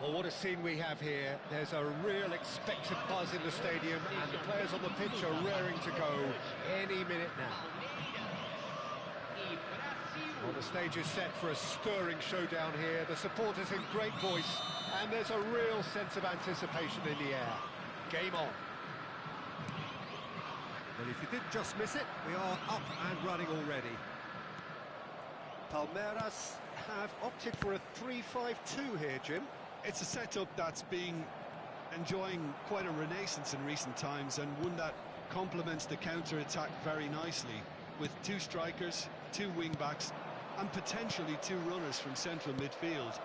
Well, what a scene we have here. There's a real expected buzz in the stadium, and the players on the pitch are raring to go any minute now. Well, the stage is set for a stirring showdown here. The supporters in great voice, and there's a real sense of anticipation in the air. Game on. Well, if you did just miss it, we are up and running already. Palmeiras have opted for a 3-5-2 here, Jim. It's a setup that's been enjoying quite a renaissance in recent times, and one that complements the counter-attack very nicely, with two strikers, two wing-backs, and potentially two runners from central midfield.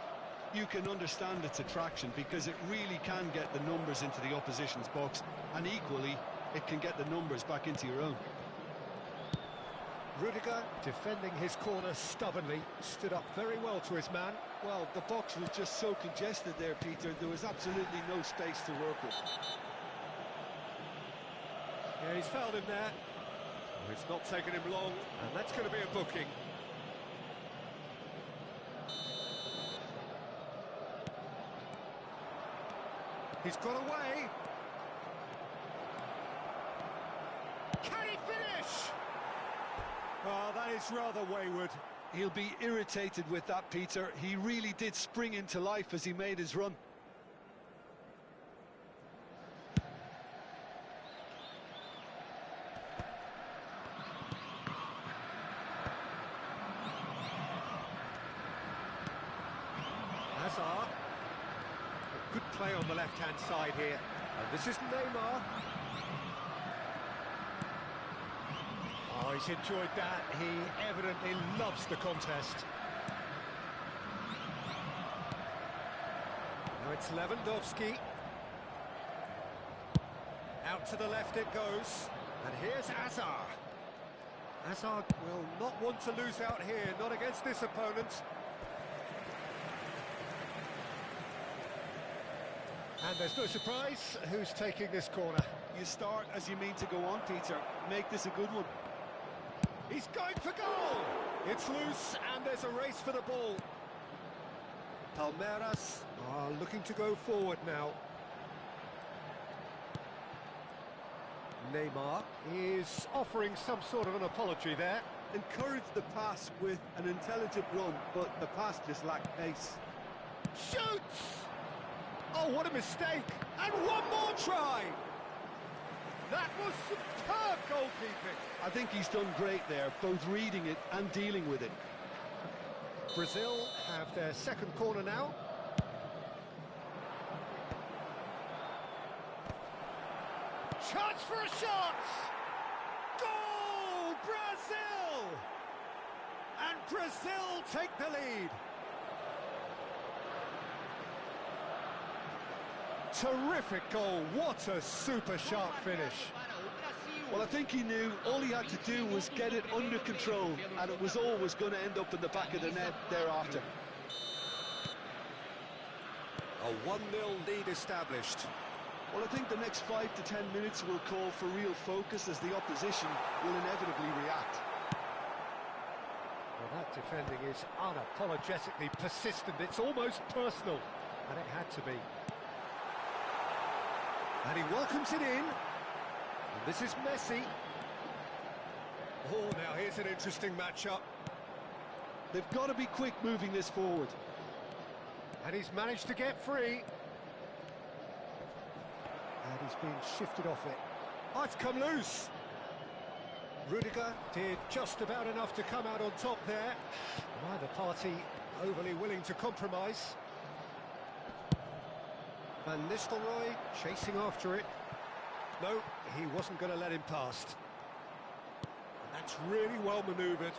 You can understand its attraction because it really can get the numbers into the opposition's box, and equally, it can get the numbers back into your own. Rudiger, defending his corner stubbornly, stood up very well to his man. Well, the box was just so congested there, Peter, there was absolutely no space to work with. Yeah, he's fouled him there. Oh, it's not taken him long, and that's going to be a booking. He's got away. Can he finish? Oh, that is rather wayward. He'll be irritated with that, Peter. He really did spring into life as he made his run. Hazard. A good play on the left-hand side here. And this is Neymar. Oh, he's enjoyed that. He evidently loves the contest. Now it's Lewandowski. Out to the left it goes. And here's Hazard. Hazard will not want to lose out here, not against this opponent. And there's no surprise who's taking this corner. You start as you mean to go on, Peter. Make this a good one. He's going for goal! It's loose, and there's a race for the ball. Palmeiras are looking to go forward now. Neymar is offering some sort of an apology there. Encouraged the pass with an intelligent run, but the pass just lacked pace. Shoots! Oh, what a mistake! And one more try! That was superb goalkeeping. I think he's done great there, both reading it and dealing with it. Brazil have their second corner now. Chance for a shot! Goal! Brazil! And Brazil take the lead. Terrific goal, what a super sharp finish. Well, I think he knew all he had to do was get it under control, and it was always going to end up in the back of the net thereafter. A 1-0 lead established. Well, I think the next 5 to 10 minutes will call for real focus as the opposition will inevitably react. Well, that defending is unapologetically persistent, it's almost personal, and it had to be. And he welcomes it in. And this is Messi. Oh, now here's an interesting matchup. They've got to be quick moving this forward. And he's managed to get free. And he's been shifted off it. Oh, it's come loose. Rudiger did just about enough to come out on top there. Neither party overly willing to compromise. Van Nistelrooy chasing after it. No, he wasn't going to let him past. And that's really well manoeuvred.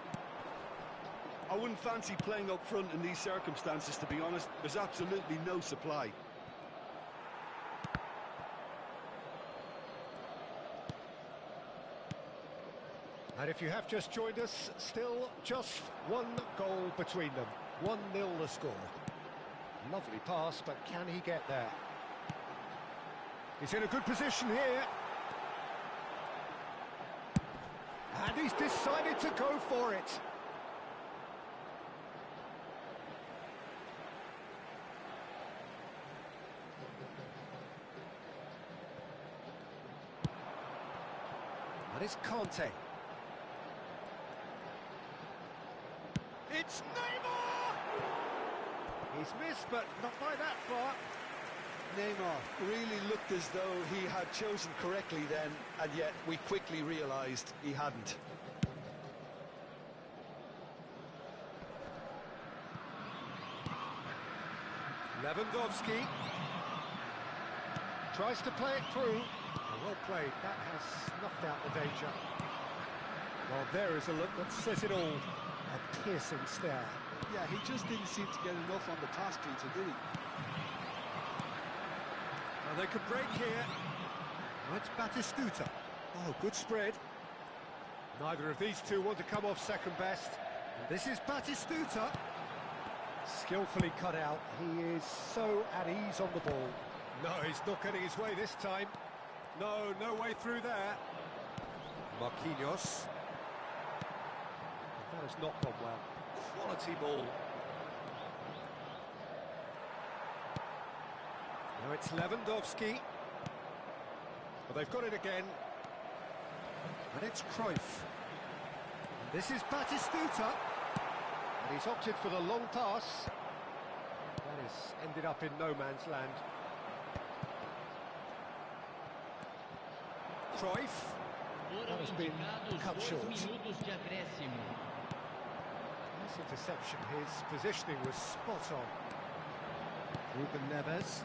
I wouldn't fancy playing up front in these circumstances, to be honest. There's absolutely no supply. And if you have just joined us, still just one goal between them. 1-0 the score. Lovely pass, but can he get there? He's in a good position here. And he's decided to go for it. And it's Conte. It's Neymar! He's missed, but not by that far. Neymar really looked as though he had chosen correctly then, and yet we quickly realised he hadn't. Lewandowski tries to play it through. Well played, that has snuffed out the danger. Well, there is a look that says it all. A piercing stare. Yeah, he just didn't seem to get enough on the pass, Peter, did he? Now they could break here. Now it's Batistuta. Oh, good spread. Neither of these two want to come off second best. And this is Batistuta. Skillfully cut out. He is so at ease on the ball. No, he's not getting his way this time. No, no way through there. Marquinhos. That has not gone well. Quality ball. Now it's Lewandowski. Well, they've got it again. And it's Cruyff. And this is Batistuta. And he's opted for the long pass. That has ended up in no man's land. Cruyff. That has been cut short. Nice interception. His positioning was spot on. Ruben Neves.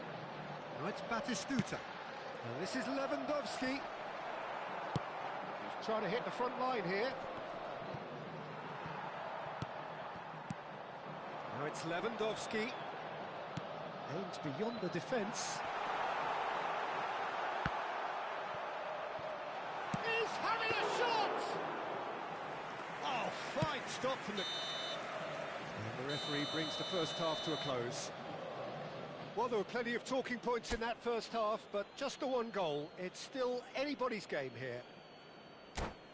Now it's Batistuta. And this is Lewandowski. He's trying to hit the front line here. Now it's Lewandowski. Aims beyond the defence. He's having a shot! Oh, fine stop from the... And the referee brings the first half to a close. Well, there were plenty of talking points in that first half, but just the one goal. It's still anybody's game here.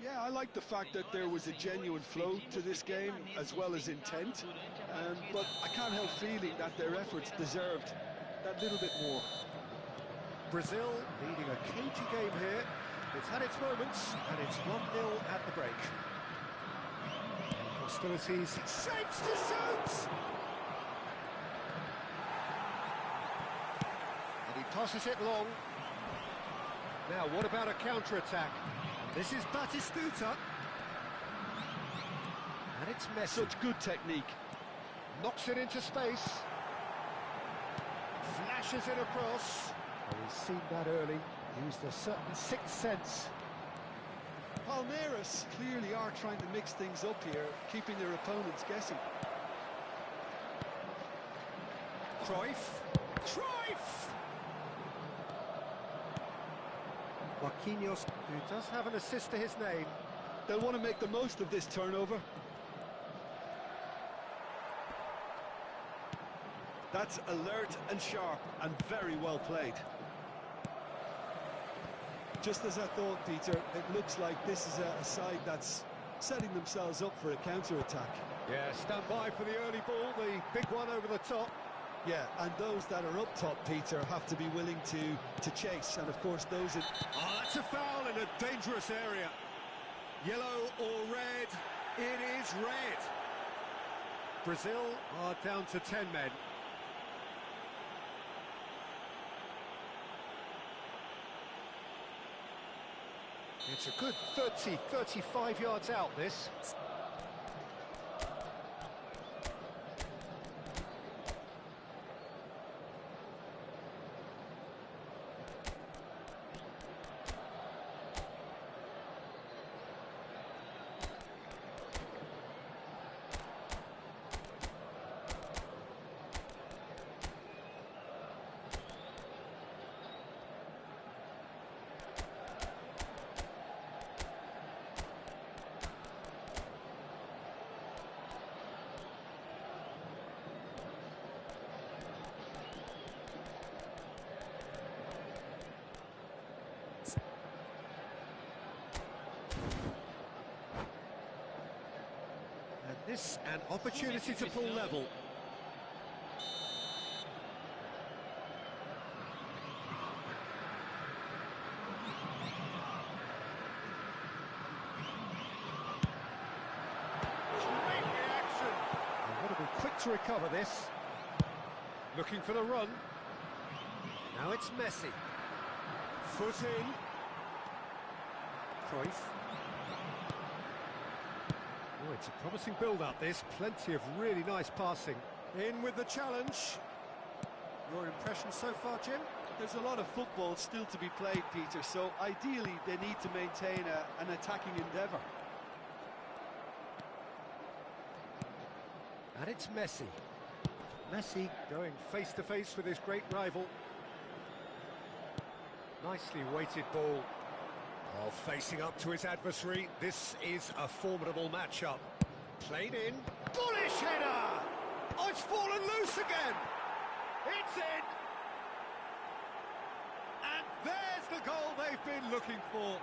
Yeah, I like the fact that there was a genuine flow to this game, as well as intent. But I can't help feeling that their efforts deserved that little bit more. Brazil leading a cagey game here. It's had its moments, and it's 1-0 at the break. Hostilities, shapes to shoot! And he passes it long. Now, what about a counter-attack? This is Batistuta. And it's Messi. Such good technique. Knocks it into space. Flashes it across. Well, he's seen that early. Used a certain sixth sense. Palmeiras clearly are trying to mix things up here, keeping their opponents guessing. Cruyff. Cruyff! Marquinhos, who does have an assist to his name. They'll want to make the most of this turnover. That's alert and sharp and very well played. Just as I thought, Peter, it looks like this is a side that's setting themselves up for a counter-attack. Yeah, stand by for the early ball, the big one over the top. Yeah, and those that are up top, Peter, have to be willing to chase, and of course those... Oh, that's a foul in a dangerous area. Yellow or red? It is red. Brazil are down to 10 men. It's a good 30, 35 yards out, this. This an opportunity to pull level. to recover this. Looking for the run. Now it's Messi. Foot in. Cruyff. Oh, it's a promising build-up, this. Plenty of really nice passing. In with the challenge. Your impression so far, Jim? There's a lot of football still to be played, Peter, so ideally they need to maintain an attacking endeavour. And it's Messi. Messi going face-to-face with his great rival. Nicely weighted ball. Oh, facing up to his adversary. This is a formidable matchup. Played in. Bullish header! Oh, it's fallen loose again! It's in! And there's the goal they've been looking for.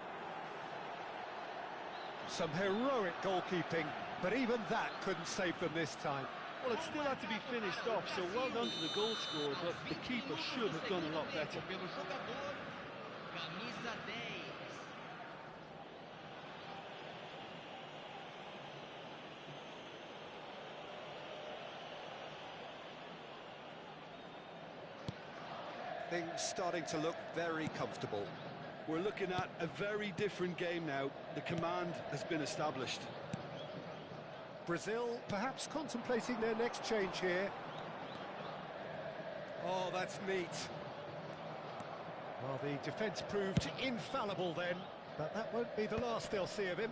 Some heroic goalkeeping, but even that couldn't save them this time. Well, it still had to be finished off, so well done to the goal scorer, but the keeper should have done a lot better. Things starting to look very comfortable. We're looking at a very different game now. The command has been established. Brazil perhaps contemplating their next change here. Oh, that's neat. Well, the defence proved infallible then, but that won't be the last they'll see of him.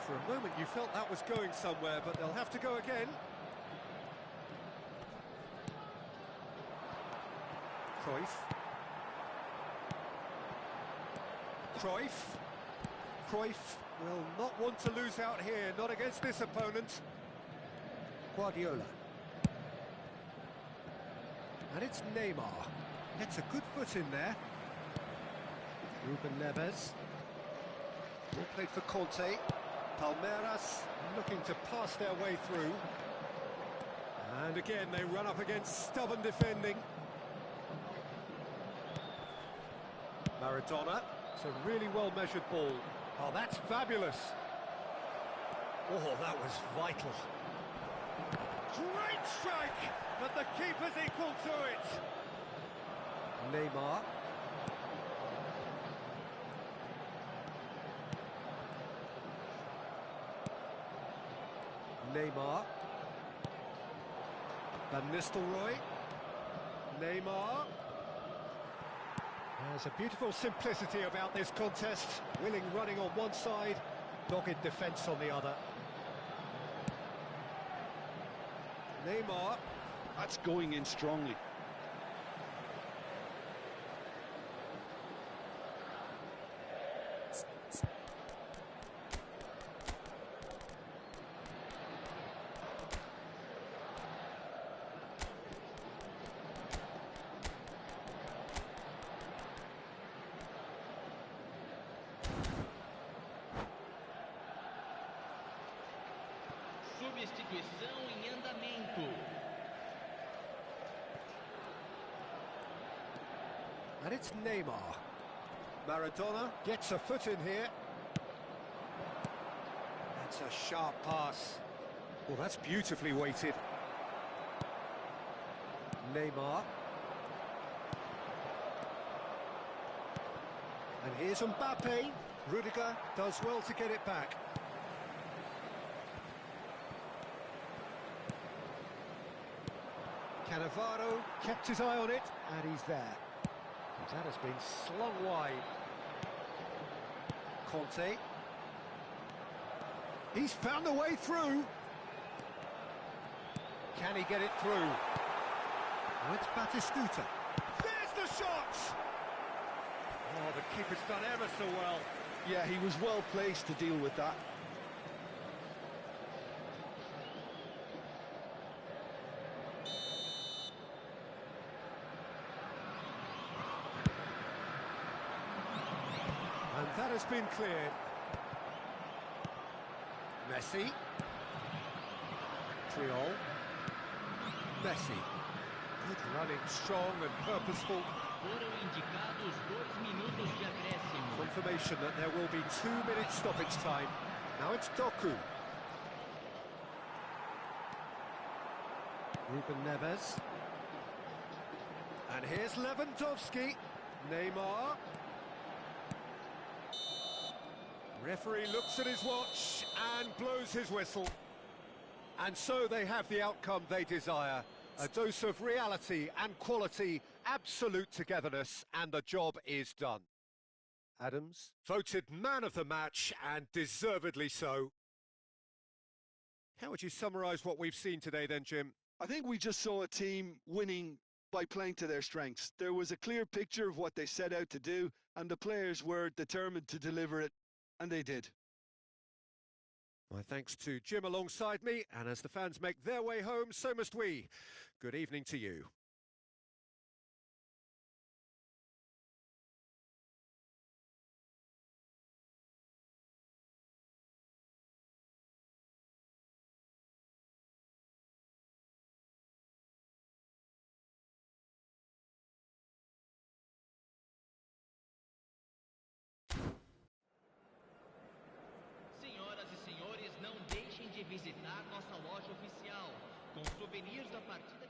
For a moment you felt that was going somewhere, but they'll have to go again. Cruyff. Cruyff will not want to lose out here, not against this opponent. Guardiola. And it's Neymar. Gets a good foot in there. Ruben Neves. Ball played for Conte. Palmeiras looking to pass their way through. And again they run up against stubborn defending. Maradona. It's a really well-measured ball. Oh, that's fabulous. Oh, that was vital. Great strike, but the keeper's equal to it. Neymar. Neymar. Van Nistelrooy. Neymar. There's a beautiful simplicity about this contest. Willing running on one side, dogged defence on the other. Neymar. That's going in strongly. Substituição em andamento. And it's Neymar. Maradona gets a foot in here. That's a sharp pass. Well, that's beautifully weighted. Neymar. And here's Mbappe. Rudiger does well to get it back. Cannavaro kept his eye on it, and he's there. And that has been slung wide. Conte. He's found a way through. Can he get it through? Oh, it's Batistuta. There's the shot! Oh, the keeper's done ever so well. Yeah, he was well placed to deal with that. And that has been cleared. Messi. Triol. Messi. Good running, strong and purposeful. Foram indicados 2 minutos de acréscimo. Confirmation that there will be 2 minutes stoppage time. Now it's Doku. Ruben Neves. And here's Lewandowski. Neymar. Referee looks at his watch and blows his whistle. And so they have the outcome they desire. A dose of reality and quality, absolute togetherness, and the job is done. Adams, voted man of the match, and deservedly so. How would you summarise what we've seen today then, Jim? I think we just saw a team winning by playing to their strengths. There was a clear picture of what they set out to do, and the players were determined to deliver it, and they did. My thanks to Jim alongside me, and as the fans make their way home, so must we. Good evening to you. Senhoras e senhores, não deixem de visitar nossa loja oficial, com souvenirs da partida.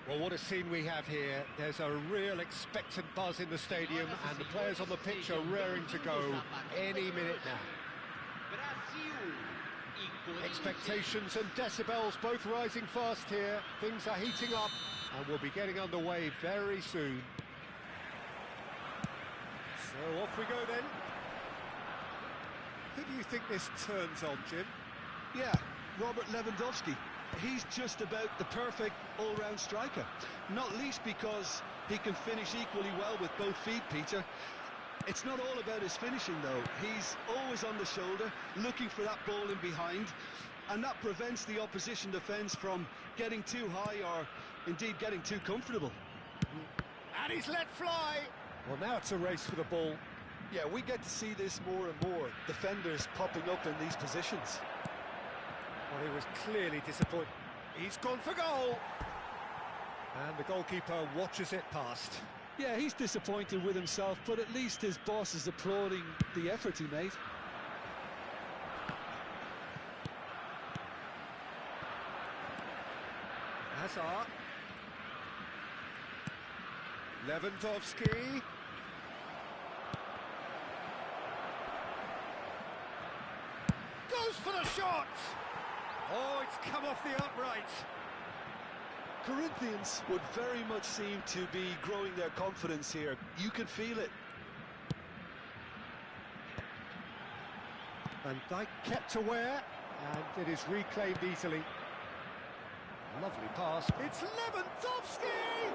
Well, what a scene we have here. There's a real expectant buzz in the stadium, and the players on the pitch are raring to go any minute now. Expectations and decibels both rising fast here. Things are heating up, and we'll be getting underway very soon. So off we go then. Who do you think this turns on, Jim? Yeah, Robert Lewandowski. He's just about the perfect all-round striker. Not least because he can finish equally well with both feet, Peter. It's not all about his finishing, though. He's always on the shoulder, looking for that ball in behind, and that prevents the opposition defence from getting too high or, indeed, getting too comfortable. And he's let fly! Well, now it's a race for the ball. Yeah, we get to see this more and more, defenders popping up in these positions. Well, he was clearly disappointed. He's gone for goal! And the goalkeeper watches it past. Yeah, he's disappointed with himself, but at least his boss is applauding the effort he made. Hazard. Lewandowski. Goes for the shot! Oh, it's come off the upright. Corinthians would very much seem to be growing their confidence here. You could feel it. Van Dijk kept aware, and it is reclaimed easily. Lovely pass. It's Lewandowski!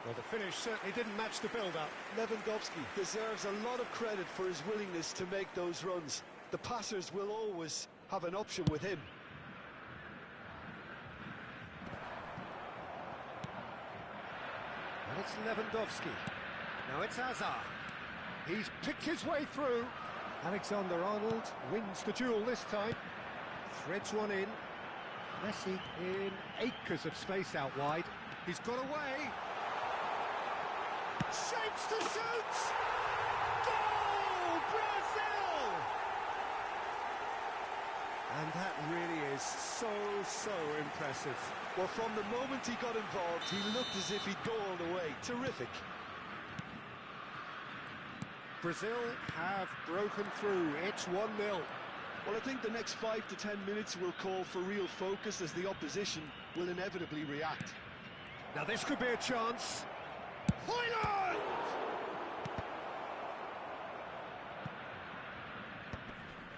Well, the finish certainly didn't match the build-up. Lewandowski deserves a lot of credit for his willingness to make those runs. The passers will always have an option with him. And it's Lewandowski. Now it's Hazard. He's picked his way through. Alexander-Arnold wins the duel this time. Threads one in. Messi in acres of space out wide. He's got away. Shapes to shoot! Goal! Brazil! And that really is so impressive. Well, from the moment he got involved, he looked as if he'd go all the way. Terrific. Brazil have broken through. It's 1-0. Well, I think the next 5 to 10 minutes will call for real focus as the opposition will inevitably react. Now this could be a chance. Højlund!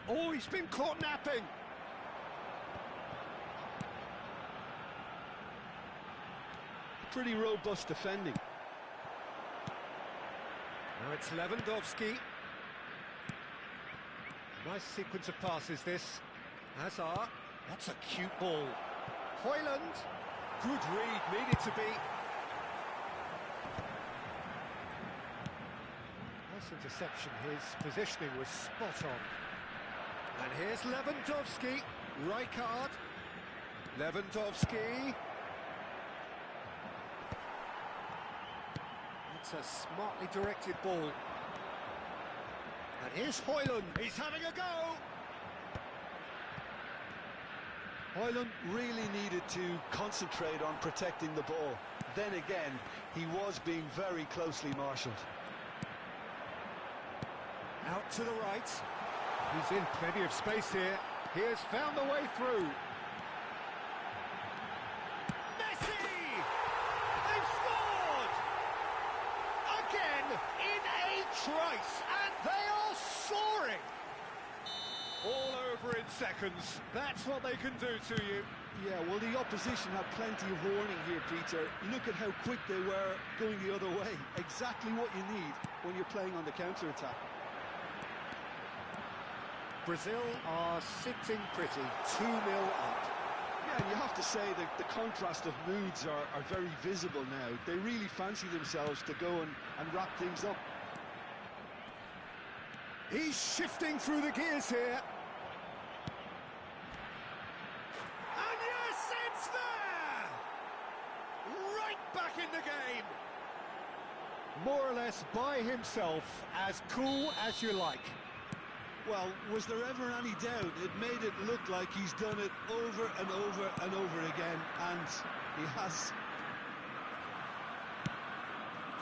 Oh, he's been caught napping. Pretty robust defending. Now it's Lewandowski. Nice sequence of passes this. Hazard. That's a cute ball. Højlund. Good read, needed to be. Nice interception. His positioning was spot on. And here's Lewandowski. Rijkaard. Lewandowski. It's a smartly directed ball. And here's Højlund. He's having a go. Højlund really needed to concentrate on protecting the ball. Then again, he was being very closely marshalled. Out to the right. He's in plenty of space here. He has found the way through. Messi! They've scored! Again, in a trice, and they are soaring! All over in seconds. That's what they can do to you. Yeah, well, the opposition had plenty of warning here, Peter. Look at how quick they were going the other way. Exactly what you need when you're playing on the counter-attack. Brazil are sitting pretty, 2-0 up. Yeah, and you have to say that the contrast of moods are very visible now. They really fancy themselves to go and wrap things up. He's shifting through the gears here. And yes, it's there! Right back in the game. More or less by himself, as cool as you like. Well, was there ever any doubt? It made it look like he's done it over and over and over again, and he has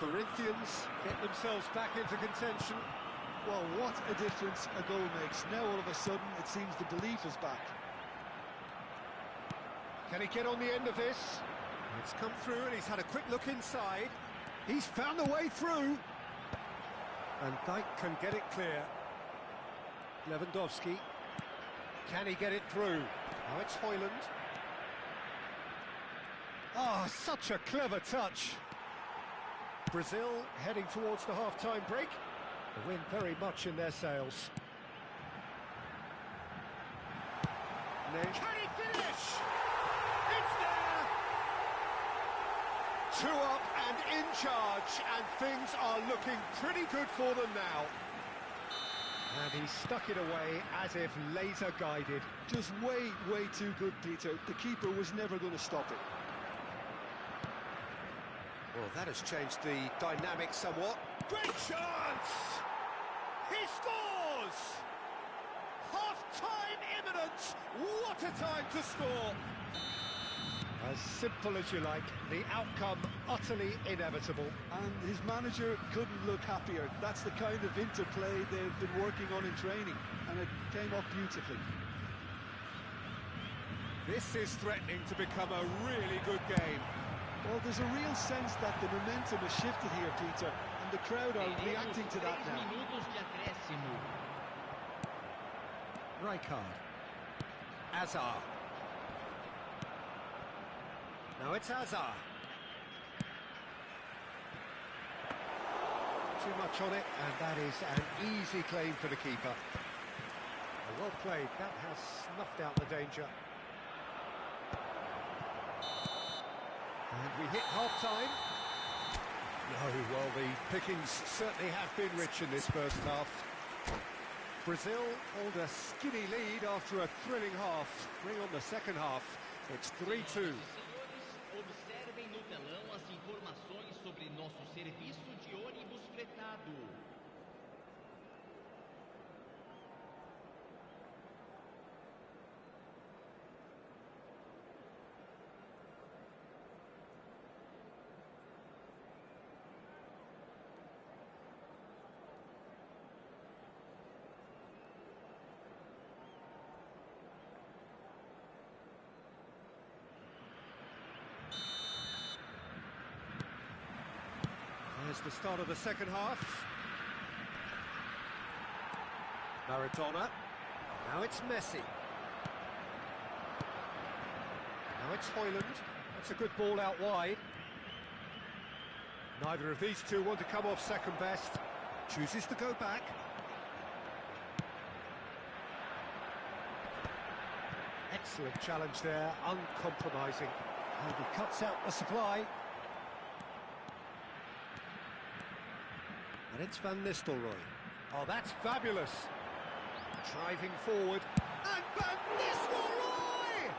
Corinthians get themselves back into contention. Well, what a difference a goal makes. Now all of a sudden it seems the belief is back. Can he get on the end of this? It's come through and he's had a quick look inside. He's found the way through. And Dijk can get it clear. Lewandowski. Can he get it through? Now it's Højlund. Oh, such a clever touch. Brazil heading towards the half-time break. The wind very much in their sails. Can he finish? It's there! 2 up and in charge, and things are looking pretty good for them now. And he stuck it away as if laser-guided. Just way too good, Peter. The keeper was never going to stop it. Well, that has changed the dynamic somewhat. Great chance! He scores! Half-time imminent! What a time to score! As simple as you like, the outcome utterly inevitable. And his manager couldn't look happier. That's the kind of interplay they've been working on in training, and it came off beautifully. This is threatening to become a really good game. Well, there's a real sense that the momentum has shifted here, Peter, and the crowd are reacting to that now. Rijkaard. Hazard. Now it's Hazard. Too much on it, and that is an easy claim for the keeper. Well played, that has snuffed out the danger. And we hit half-time. No, well, the pickings certainly have been rich in this first half. Brazil hold a skinny lead after a thrilling half. Bring on the second half. It's 3-2. Observem no telão as informações sobre nosso serviço de ônibus fretado. There's the start of the second half. Maradona. Now it's Messi. Now it's Højlund. That's a good ball out wide. Neither of these two want to come off second best. Chooses to go back. Excellent challenge there, uncompromising. And he cuts out the supply. And it's Van Nistelrooy. Oh, that's fabulous. Driving forward. And Van Nistelrooy!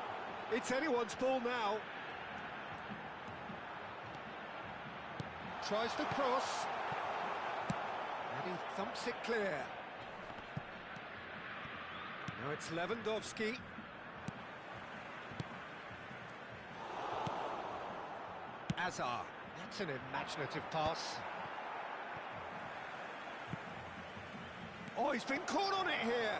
It's anyone's ball now. Tries to cross. And he thumps it clear. Now it's Lewandowski. Hazard. That's an imaginative pass. Oh, he's been caught on it here.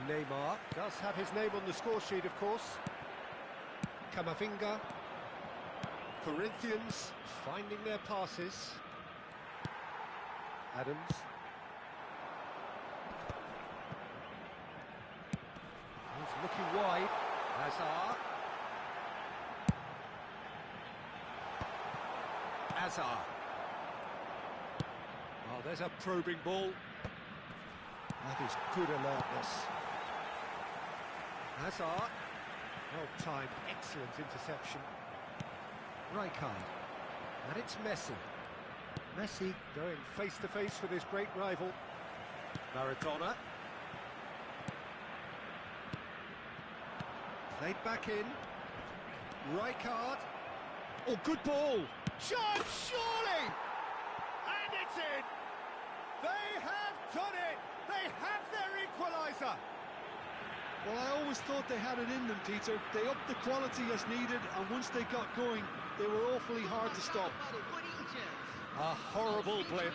Neymar does have his name on the score sheet, of course. Camavinga. Corinthians finding their passes. Adams. He's looking wide. Hazard. Hazard. Oh, there's a probing ball. That is good alertness. Hazard. Well-timed, excellent interception. Rijkaard. And it's Messi. Messi going face-to-face with his great rival. Maradona. Played back in. Rijkaard. Oh, good ball. Chance, surely! And it's in! They have done it! They have their equaliser! Well, I always thought they had it in them, Peter. They upped the quality as needed, and once they got going, they were awfully hard to stop. A horrible blip,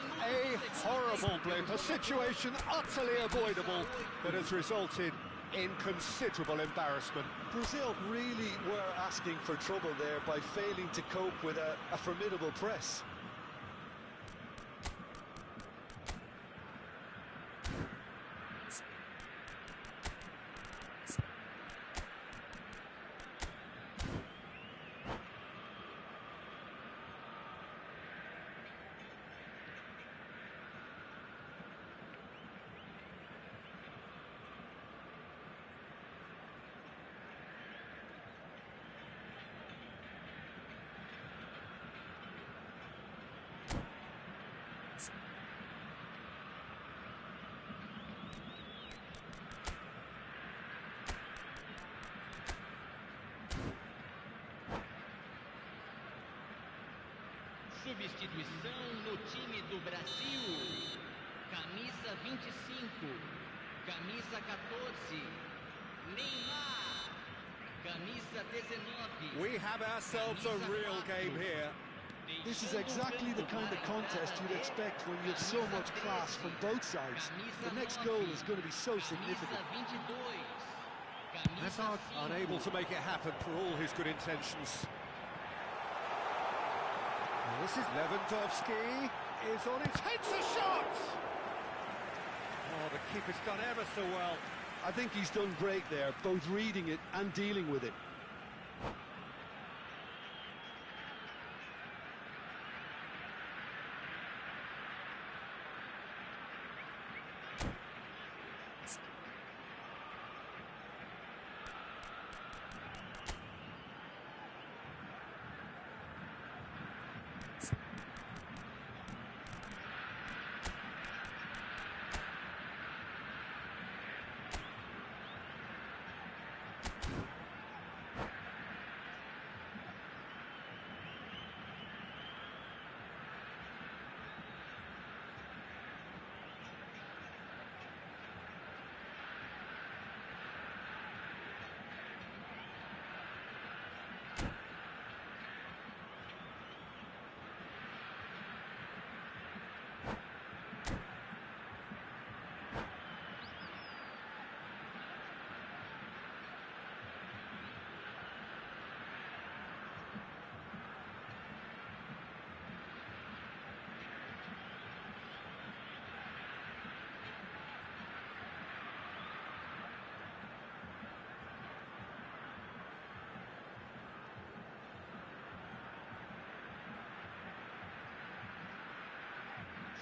a situation utterly avoidable that has resulted in considerable embarrassment. Brazil really were asking for trouble there by failing to cope with a formidable press. Substituição no time do Brasil. Camisa 25. Camisa 14. Neymar. Camisa 19. We have ourselves a real game here. This is exactly the kind of contest you'd expect when you have so much class from both sides. The next goal is going to be so significant. Hazard unable to make it happen for all his good intentions. And this is Lewandowski, is on his head to shot! Oh, the keeper's done ever so well. I think he's done great there, both reading it and dealing with it.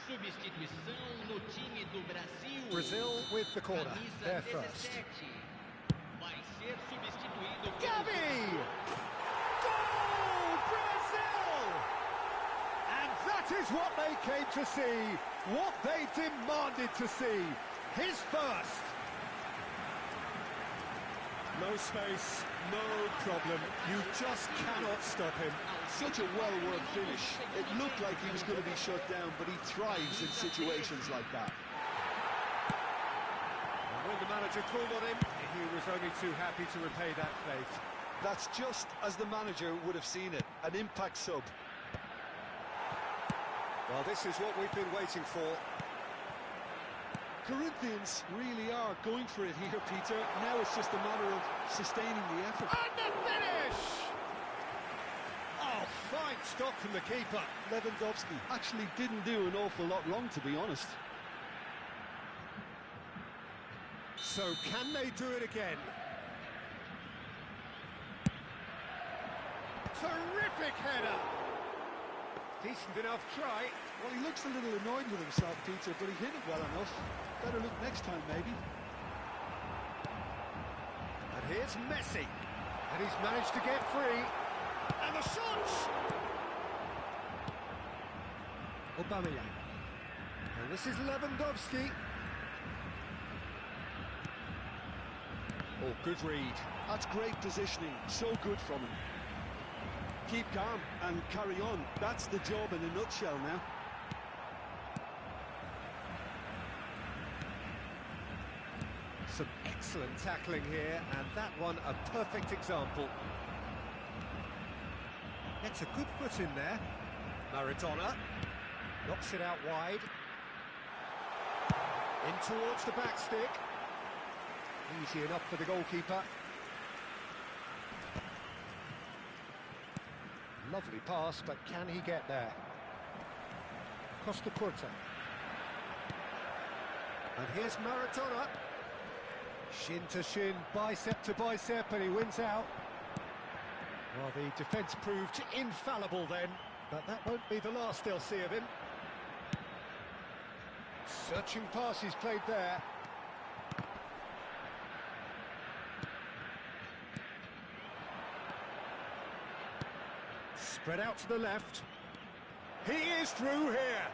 Substituição no time do Brasil. Brazil with the corner, Camisa they're 17. first. Vai ser substituído por Gavi! Goal, Brazil! And that is what they came to see, what they demanded to see. His first. No space, no problem. You just cannot stop him. Such a well-worked finish. It looked like he was going to be shut down, but he thrives in situations like that. And when the manager called on him, he was only too happy to repay that faith. That's just as the manager would have seen it, an impact sub. Well, this is what we've been waiting for. Corinthians really are going for it here, Peter. Now it's just a matter of sustaining the effort. And the finish! Oh, fine stop from the keeper. Lewandowski actually didn't do an awful lot wrong, to be honest. So can they do it again? Terrific header! Decent enough try. Well, he looks a little annoyed with himself, Peter, but he hit it well enough. Better look next time, maybe. And here's Messi. And he's managed to get free. And the shot! Aubameyang. And this is Lewandowski. Oh, good read. That's great positioning. So good from him. Keep calm and carry on. That's the job in a nutshell now. Some excellent tackling here, and that one a perfect example. Gets a good foot in there. Maradona knocks it out wide. In towards the back stick. Easy enough for the goalkeeper. Lovely pass, but can he get there? Costa Curta. And here's Maradona. Shin to shin, bicep to bicep, and he wins out. Well, the defence proved infallible then, but that won't be the last they'll see of him. Searching pass he's played there. Spread out to the left. He is through here.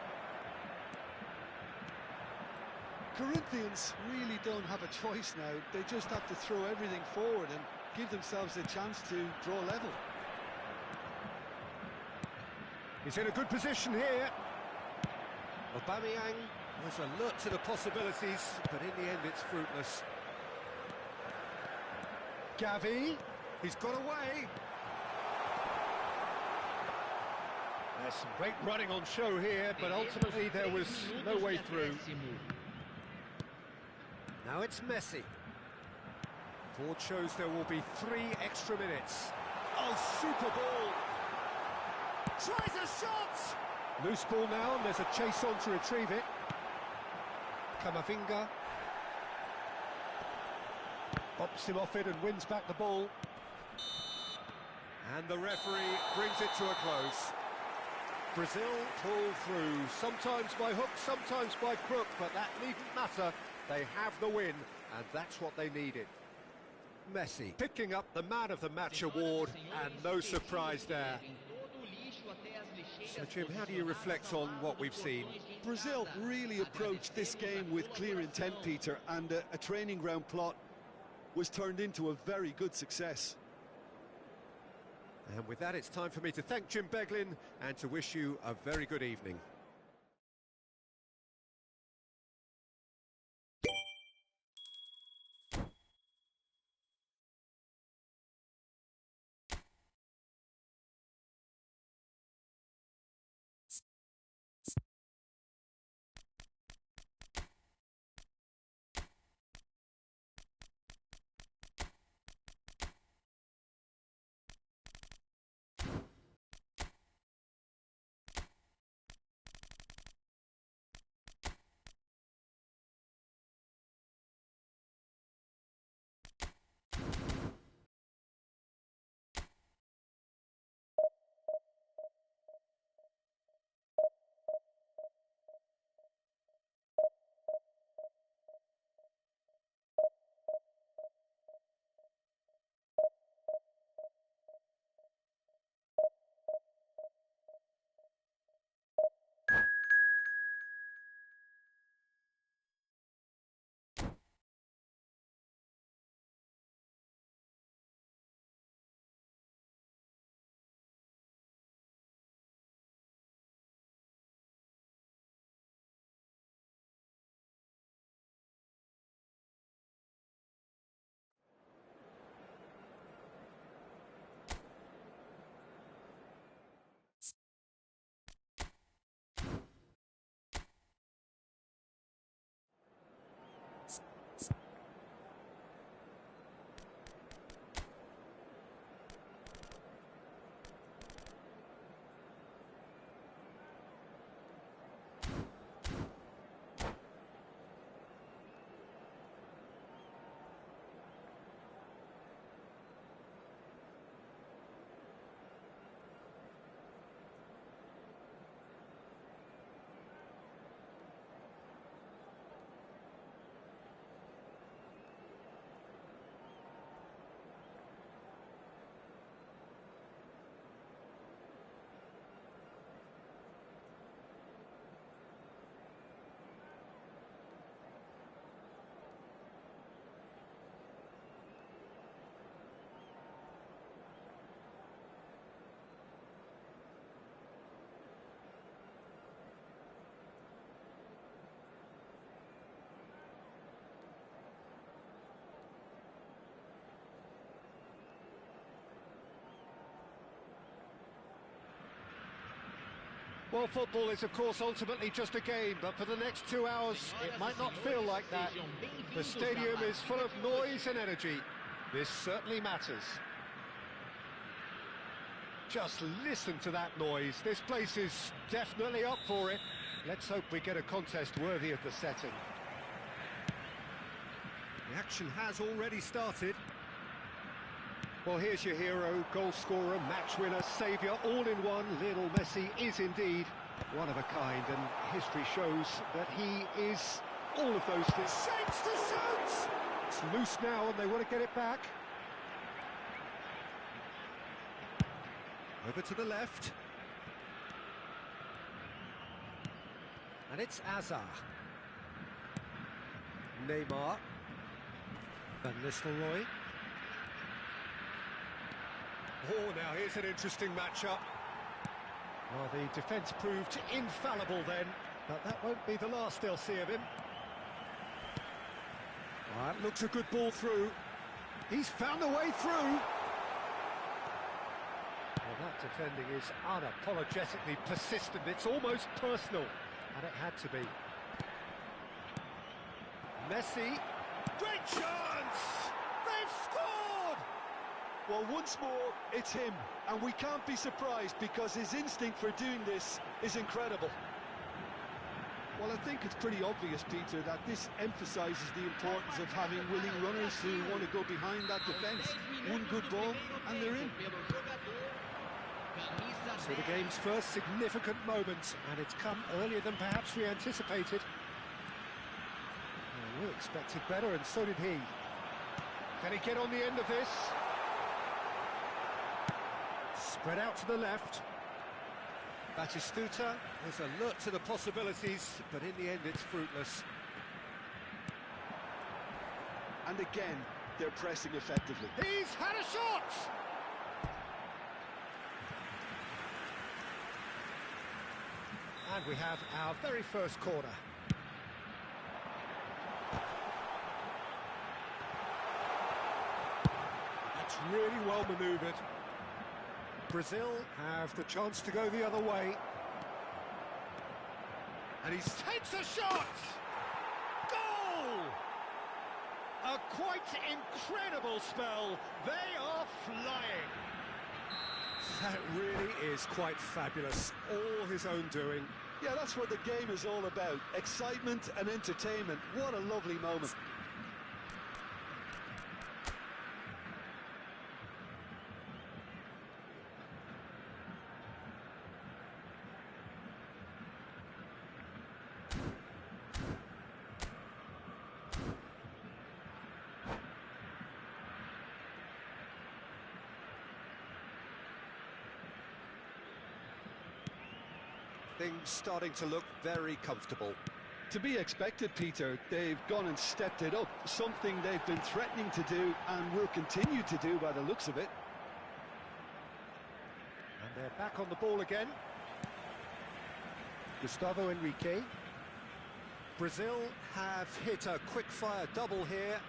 Corinthians really don't have a choice now. They just have to throw everything forward and give themselves a chance to draw level. He's in a good position here. Aubameyang was alert to the possibilities, but in the end it's fruitless. Gavi, he's got away. There's some great running on show here, but ultimately there was no way through. Now it's Messi. Board shows there will be 3 extra minutes. Oh, super ball! Tries a shot! Loose ball now, and there's a chase on to retrieve it. Camavinga bops him off it and wins back the ball. And the referee brings it to a close. Brazil pull through, sometimes by hook, sometimes by crook, but that needn't matter. They have the win, and that's what they needed. Messi picking up the Man of the Match award, and no surprise there. So, Jim, how do you reflect on what we've seen? Brazil really approached this game with clear intent, Peter, and a training ground plot was turned into a very good success. And with that, it's time for me to thank Jim Beglin and to wish you a very good evening. Well, football is, of course, ultimately just a game, but for the next 2 hours, it might not feel like that. The stadium is full of noise and energy. This certainly matters. Just listen to that noise. This place is definitely up for it. Let's hope we get a contest worthy of the setting. The action has already started. Well, here's your hero, goal scorer, match winner, saviour, all in one. Lionel Messi is indeed one of a kind, and history shows that he is all of those things. Shapes to shoot! It's loose now, and they want to get it back. Over to the left. And it's Azar. Neymar. Van Nistelrooy. Oh, now here's an interesting matchup. Well, the defence proved infallible then, but that won't be the last they'll see of him. That looks a good ball through. He's found a way through. Well, that defending is unapologetically persistent. It's almost personal, and it had to be. Messi. Great chance! They've scored! Well, once more, it's him, and we can't be surprised because his instinct for doing this is incredible. Well, I think it's pretty obvious, Peter, that this emphasises the importance of having willing runners who want to go behind that defence. One good ball, and they're in. So the game's first significant moment, and it's come earlier than perhaps we anticipated. Well, we expected better, and so did he. Can he get on the end of this? Spread out to the left. Batistuta is alert to the possibilities, but in the end it's fruitless. And again, they're pressing effectively. He's had a shot! And we have our very first corner. That's really well manoeuvred. Brazil have the chance to go the other way. And he takes a shot! Goal! A quite incredible spell. They are flying. That really is quite fabulous. All his own doing. Yeah, that's what the game is all about. Excitement and entertainment. What a lovely moment. Things starting to look very comfortable. To be expected, Peter. They've gone and stepped it up, something they've been threatening to do and will continue to do by the looks of it. And they're back on the ball again. Gustavo Henrique. Brazil have hit a quick-fire double here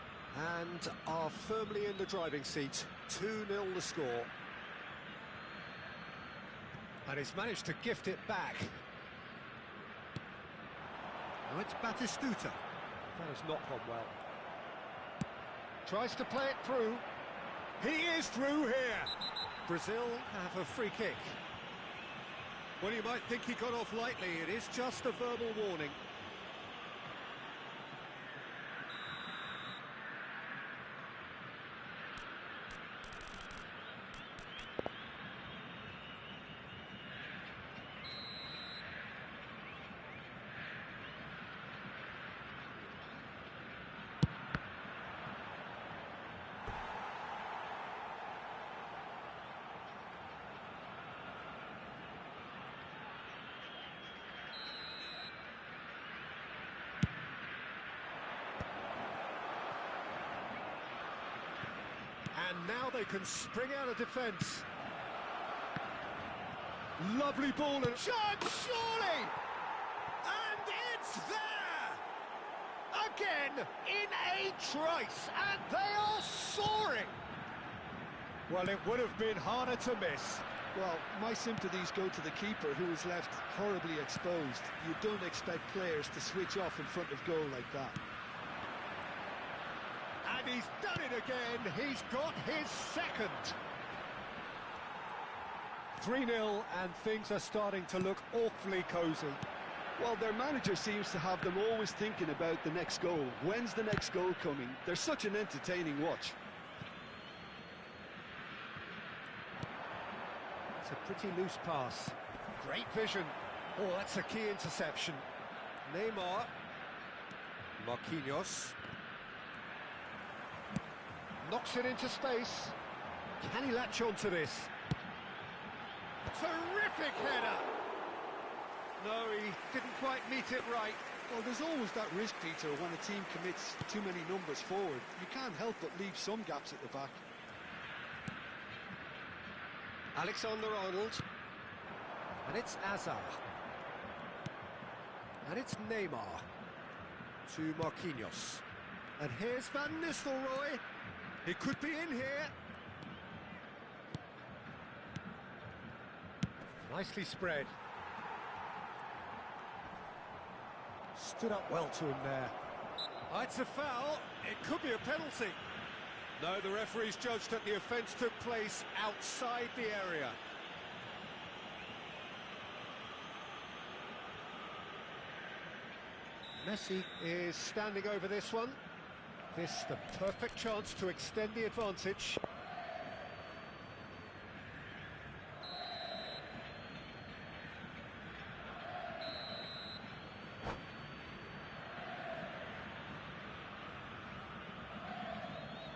and are firmly in the driving seat. 2-0 the score. And he's managed to gift it back. Now it's Batistuta. That has not gone well. Tries to play it through. He is through here. Brazil have a free kick. Well, you might think he got off lightly. It is just a verbal warning. And now they can spring out of defence. Lovely ball and chance, surely! And it's there! Again, in a trice, and they are soaring! Well, it would have been harder to miss. Well, my sympathies go to the keeper, who is left horribly exposed. You don't expect players to switch off in front of goal like that. And he's done it again. He's got his second. 3-0, and things are starting to look awfully cosy. Well, their manager seems to have them always thinking about the next goal. When's the next goal coming? They're such an entertaining watch. It's a pretty loose pass. Great vision. Oh, that's a key interception. Neymar. Marquinhos. Knocks it into space. Can he latch onto this? Terrific header! No, he didn't quite meet it right. Well, there's always that risk, Peter, when a team commits too many numbers forward. You can't help but leave some gaps at the back. Alexander-Arnold. And it's Hazard. And it's Neymar. To Marquinhos. And here's Van Nistelrooy. He could be in here. Nicely spread. Stood up well to him there. Oh, it's a foul. It could be a penalty. No, the referee's judged that the offence took place outside the area. Messi is standing over this one. This the perfect chance to extend the advantage.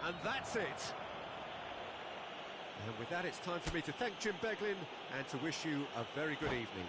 And that's it. And with that, it's time for me to thank Jim Beglin and to wish you a very good evening.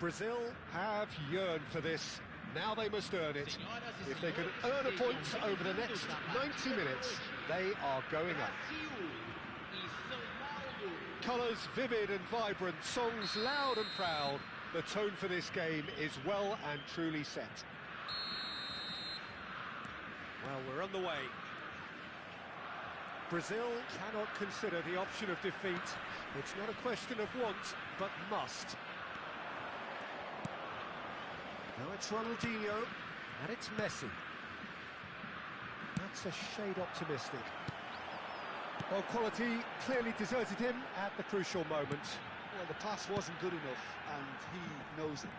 Brazil have yearned for this. Now they must earn it. If they can earn a point over the next 90 minutes, they are going up. Colours vivid and vibrant, songs loud and proud. The tone for this game is well and truly set. Well, we're on the way. Brazil cannot consider the option of defeat. It's not a question of want, but must. Now it's Ronaldinho, and it's Messi. That's a shade optimistic. Well, quality clearly deserted him at the crucial moment. Well, the pass wasn't good enough, and he knows it.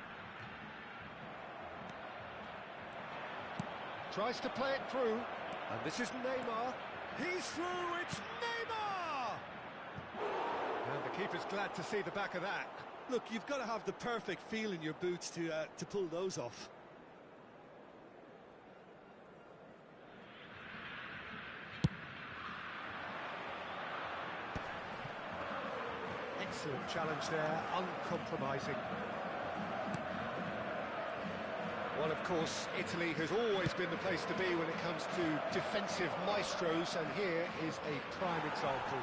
Tries to play it through, and this is Neymar. He's through, it's Neymar! And the keeper's glad to see the back of that. Look, you've got to have the perfect feel in your boots to pull those off. Excellent challenge there, uncompromising. Well, of course, Italy has always been the place to be when it comes to defensive maestros, and here is a prime example.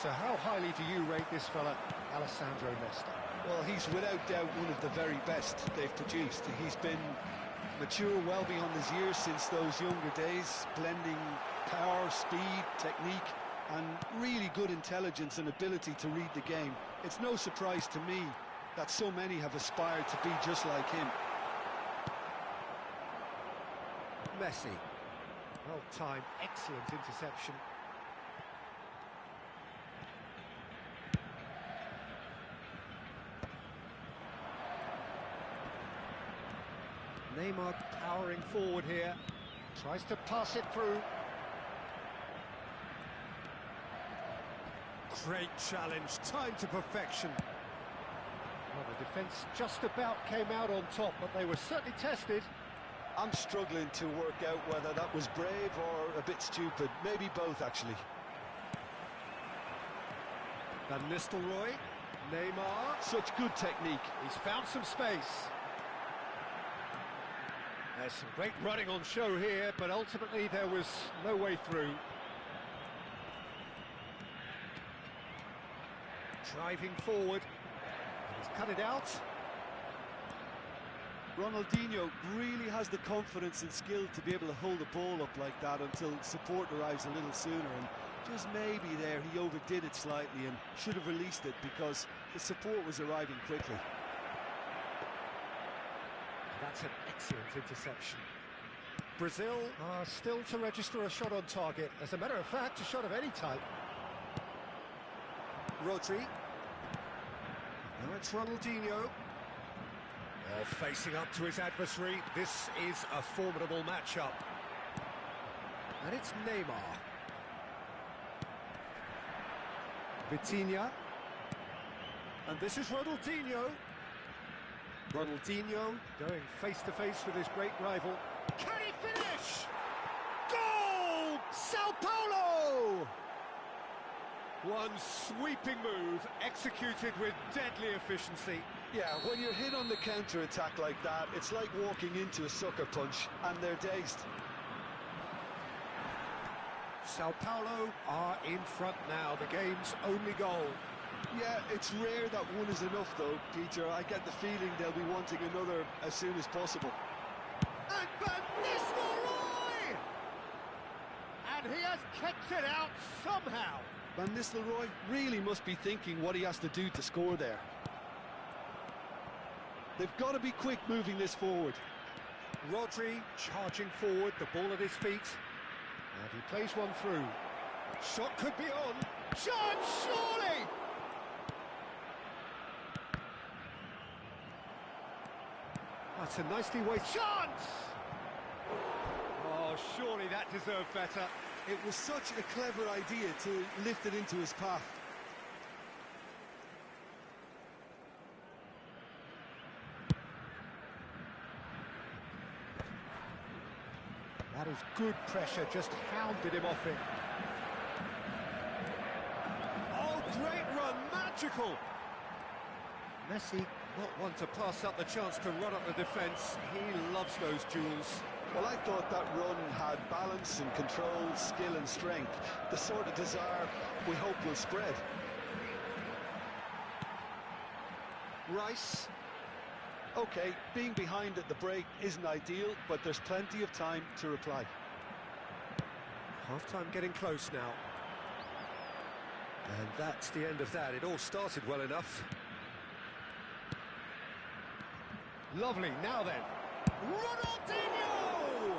So how highly do you rate this fella, Alessandro Nesta? Well, he's without doubt one of the very best they've produced. He's been mature well beyond his years since those younger days, blending power, speed, technique, and really good intelligence and ability to read the game. It's no surprise to me that so many have aspired to be just like him. Messi. Well timed, excellent interception. Neymar powering forward here. Tries to pass it through. Great challenge, timed to perfection. Well, the defence just about came out on top, but they were certainly tested. I'm struggling to work out whether that was brave or a bit stupid. Maybe both, actually. Van Nistelrooy, Neymar. Such good technique. He's found some space. There's some great running on show here, but ultimately there was no way through. Driving forward, and he's cut it out. Ronaldinho really has the confidence and skill to be able to hold the ball up like that until support arrives a little sooner, and just maybe there he overdid it slightly and should have released it because the support was arriving quickly. That's an excellent interception. Brazil are still to register a shot on target. As a matter of fact, a shot of any type. Rodri. Now it's Ronaldinho. Well, facing up to his adversary, this is a formidable matchup. And it's Neymar. Vitinha. And this is Ronaldinho. Ronaldinho going face-to-face with his great rival. Can he finish? Goal! Sao Paulo! One sweeping move, executed with deadly efficiency. Yeah, when you're hit on the counter-attack like that, it's like walking into a sucker punch, and they're dazed. Sao Paulo are in front now, the game's only goal. Yeah, it's rare that one is enough, though, Peter. I get the feeling they'll be wanting another as soon as possible. And Van Nistelrooy! And he has kicked it out somehow. Van Nistelrooy really must be thinking what he has to do to score there. They've got to be quick moving this forward. Rodri charging forward, the ball at his feet. And he plays one through. Shot could be on. Chance, surely! That's a nicely weighted chance! Oh, surely that deserved better. It was such a clever idea to lift it into his path. That is good pressure, just hounded him off it. Oh, great run, magical! Messi, not one to pass up the chance to run up the defence. He loves those duels. Well, I thought that run had balance and control, skill and strength. The sort of desire we hope will spread. Rice. Okay, being behind at the break isn't ideal, but there's plenty of time to reply. Half-time getting close now. And that's the end of that. It all started well enough. Lovely, now then. Ronaldinho!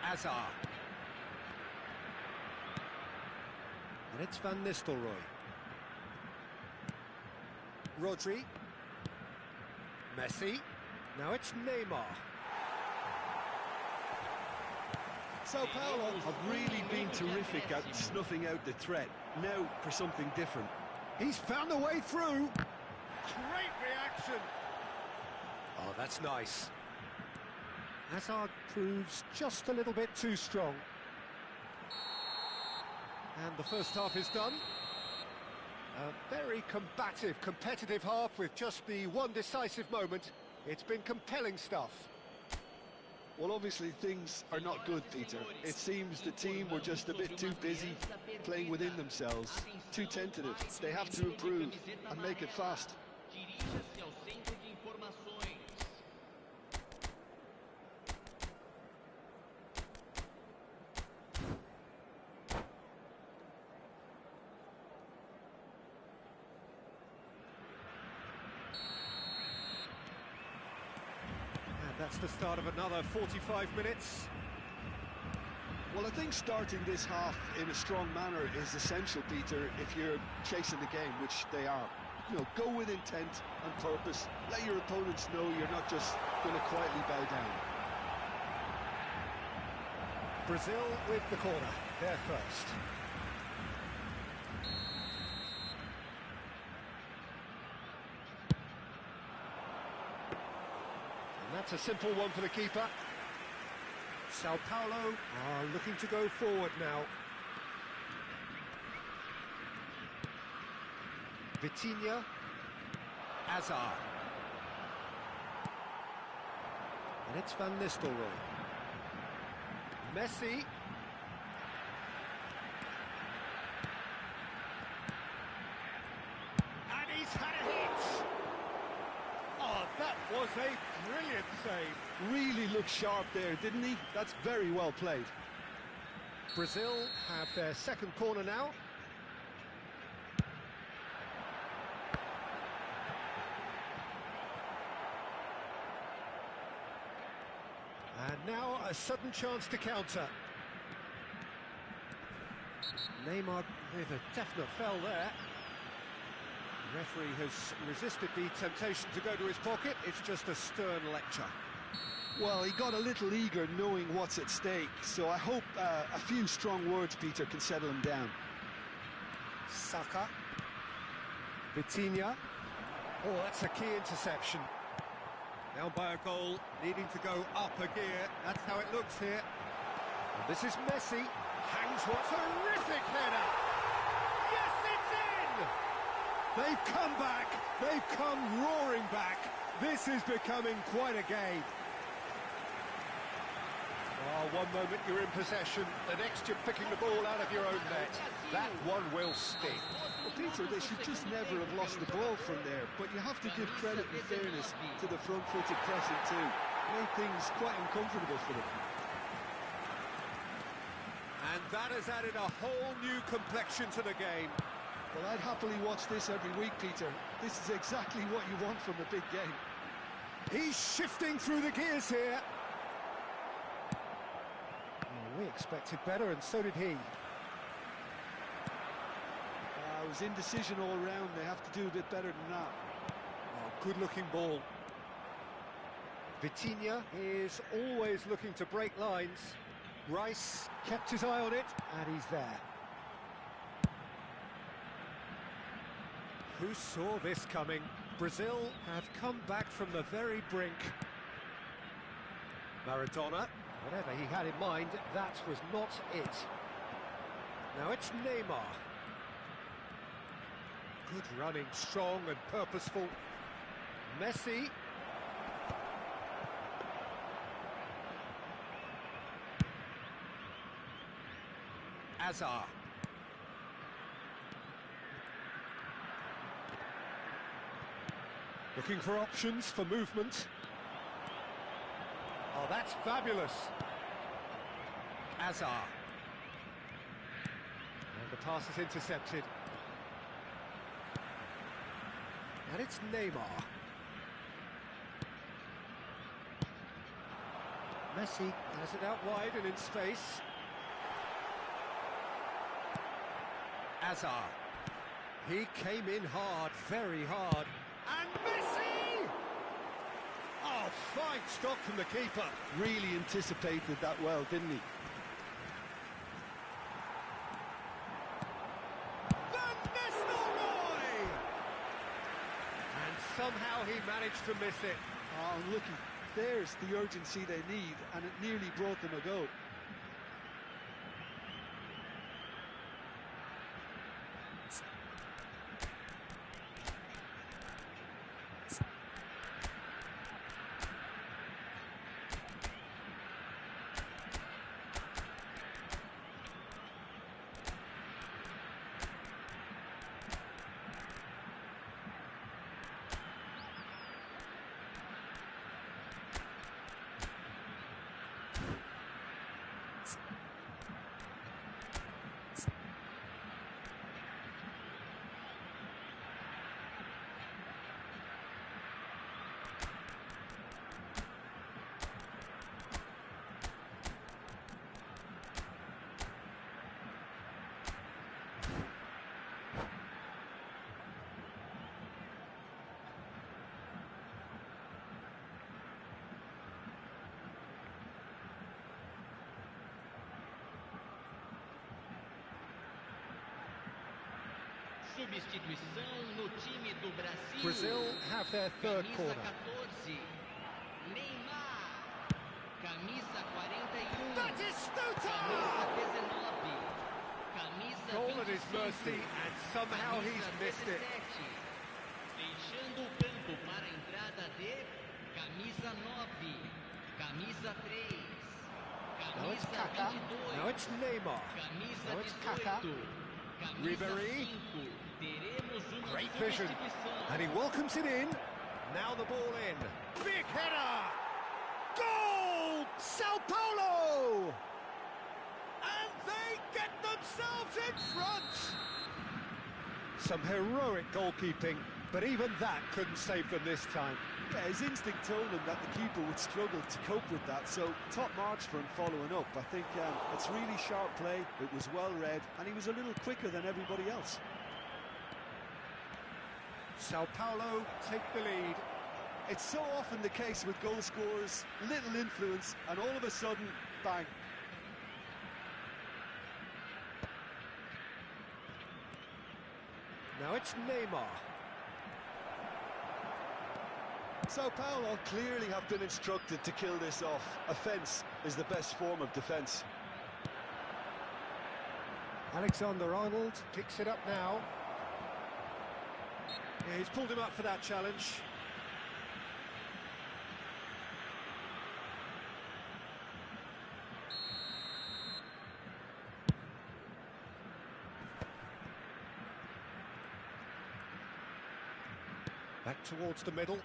Hazard. And it's Van Nistelrooy. Rodri. Messi. Now it's Neymar. Sao Paulo have really been terrific at snuffing out the threat. Now for something different. He's found a way through. Great reaction. Oh, that's nice. Hazard proves just a little bit too strong. And the first half is done. A very combative, competitive half with just the one decisive moment. It's been compelling stuff. Well, obviously things are not good, Peter. It seems the team were just a bit too busy playing within themselves, too tentative. They have to improve and make it fast. That's the start of another 45 minutes. Well, I think starting this half in a strong manner is essential, Peter, if you're chasing the game, which they are. You know, go with intent and purpose. Let your opponents know you're not just going to quietly bow down. Brazil with the corner. They're first. That's a simple one for the keeper. Sao Paulo are looking to go forward now. Vitinha. Hazard. And it's Van Nistelrooy. Messi. And he's had a hit! Oh, that was a brilliant save. Really looked sharp there, didn't he? That's very well played. Brazil have their second corner now. And now a sudden chance to counter. Neymar with a definite foul there. The referee has resisted the temptation to go to his pocket. It's just a stern lecture. Well, he got a little eager knowing what's at stake, so I hope a few strong words, Peter, can settle him down. Saka. Vitinha. Oh, that's a key interception. Now by a goal, needing to go up a gear. That's how it looks here. And this is Messi. Hangs what terrific header! Yes, it's in! They've come back. They've come roaring back. This is becoming quite a game. Oh, one moment you're in possession, the next you're picking the ball out of your own net. That one will sting. Well, Peter, they should just never have lost the ball from there, but you have to give credit and fairness to the front-footed pressing too. Made things quite uncomfortable for them. And that has added a whole new complexion to the game. Well, I'd happily watch this every week, Peter. This is exactly what you want from a big game. He's shifting through the gears here. We expected better, and so did he. It was indecision all round. They have to do a bit better than that. Oh, good-looking ball. Vitinha is always looking to break lines. Rice kept his eye on it, and he's there. Who saw this coming? Brazil have come back from the very brink. Maradona. Whatever he had in mind, that was not it. Now it's Neymar. Good running, strong and purposeful. Messi. Hazard. Looking for options for movement. Oh, that's fabulous. Azar. And the pass is intercepted. And it's Neymar. Messi has it out wide and in space. Azar. He came in hard, very hard. And Messi! Oh, fine stop from the keeper. Really anticipated that well, didn't he? Van Nistelrooy! And somehow he managed to miss it. Oh, looky, there's the urgency they need, and it nearly brought them a goal. Substituição no time do Brasil. Brazil have their third Camisa corner. 14, Neymar. Camisa 41. That is Stuta! Camisa 19. Camisa Goal at his 25. mercy, and somehow Camisa he's missed it. 17. Deixando o campo para a entrada de camisa 9. Camisa 3. Now it's Camisa Kaká. 22. Now it's Neymar. Camisa Now it's 18. Kaká. Camisa Ribéry. 5. Teremos uma Great vision. substituição. And he welcomes it in. Now the ball in. Big header! Goal! Sao Paulo! And they get themselves in front! Some heroic goalkeeping, but even that couldn't save them this time. Yeah, his instinct told him that the keeper would struggle to cope with that, so top marks for him following up. I think it's really sharp play, it was well read, and he was a little quicker than everybody else. Sao Paulo take the lead. It's so often the case with goal scorers, little influence, and all of a sudden, bang. Now it's Neymar. Sao Paulo clearly have been instructed to kill this off. Offence is the best form of defence. Alexander-Arnold picks it up now. Yeah, he's pulled him up for that challenge. Back towards the middle.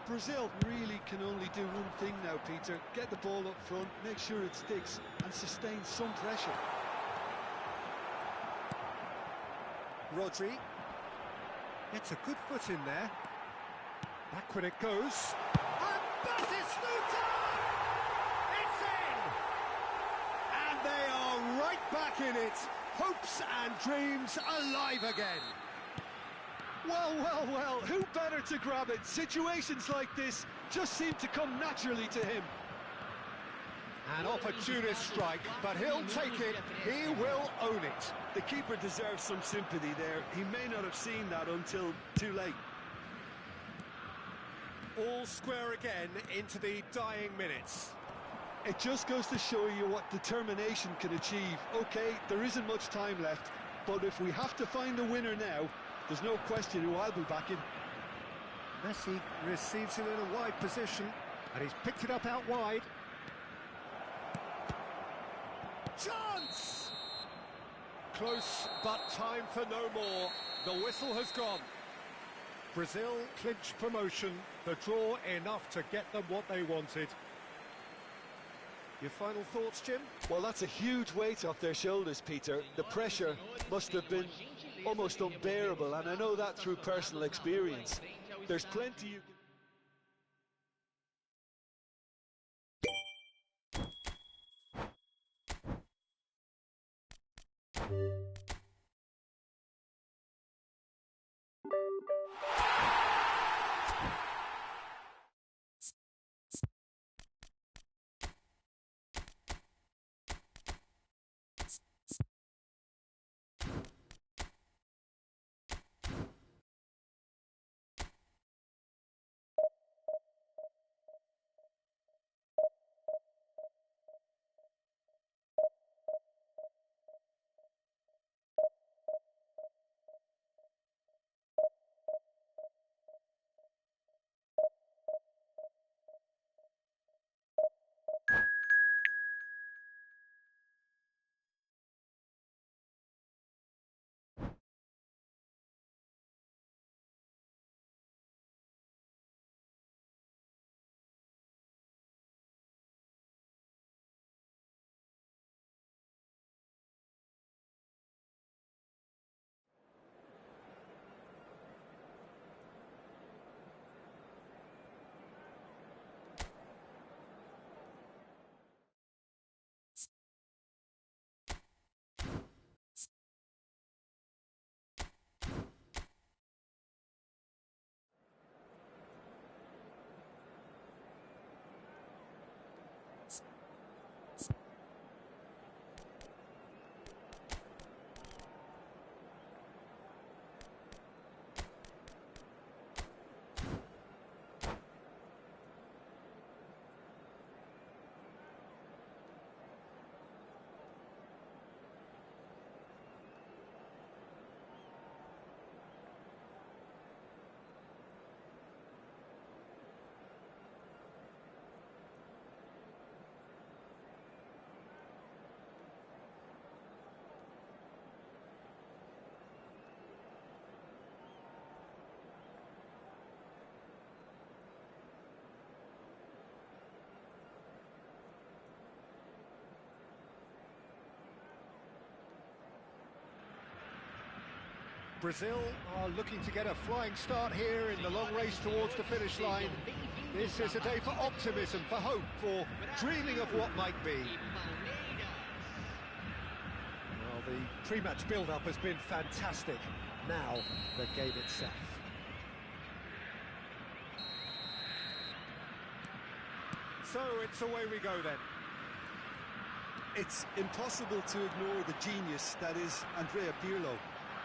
Brazil really can only do one thing now, Peter. Get the ball up front, make sure it sticks, and sustain some pressure. Rodri. It's a good foot in there. Back when it goes. And Batistuta! It's in! And they are right back in it. Hopes and dreams alive again. Well, well, well, who better to grab it? Situations like this just seem to come naturally to him. An opportunist strike, but he'll take it. He will own it. The keeper deserves some sympathy there. He may not have seen that until too late. All square again into the dying minutes. It just goes to show you what determination can achieve. Okay, there isn't much time left, but if we have to find a winner now, there's no question who I'll be backing. Messi receives it in a wide position, and he's picked it up out wide. Chance! Close, but time for no more. The whistle has gone. Brazil clinched promotion, the draw enough to get them what they wanted. Your final thoughts, Jim? Well, that's a huge weight off their shoulders, Peter. The pressure must have been almost unbearable, and I know that through personal experience. There's plenty you can... Brazil are looking to get a flying start here in the long race towards the finish line. This is a day for optimism, for hope, for dreaming of what might be. Well, the pre-match build-up has been fantastic. Now, the game itself. So, it's away we go then. It's impossible to ignore the genius that is Andrea Pirlo.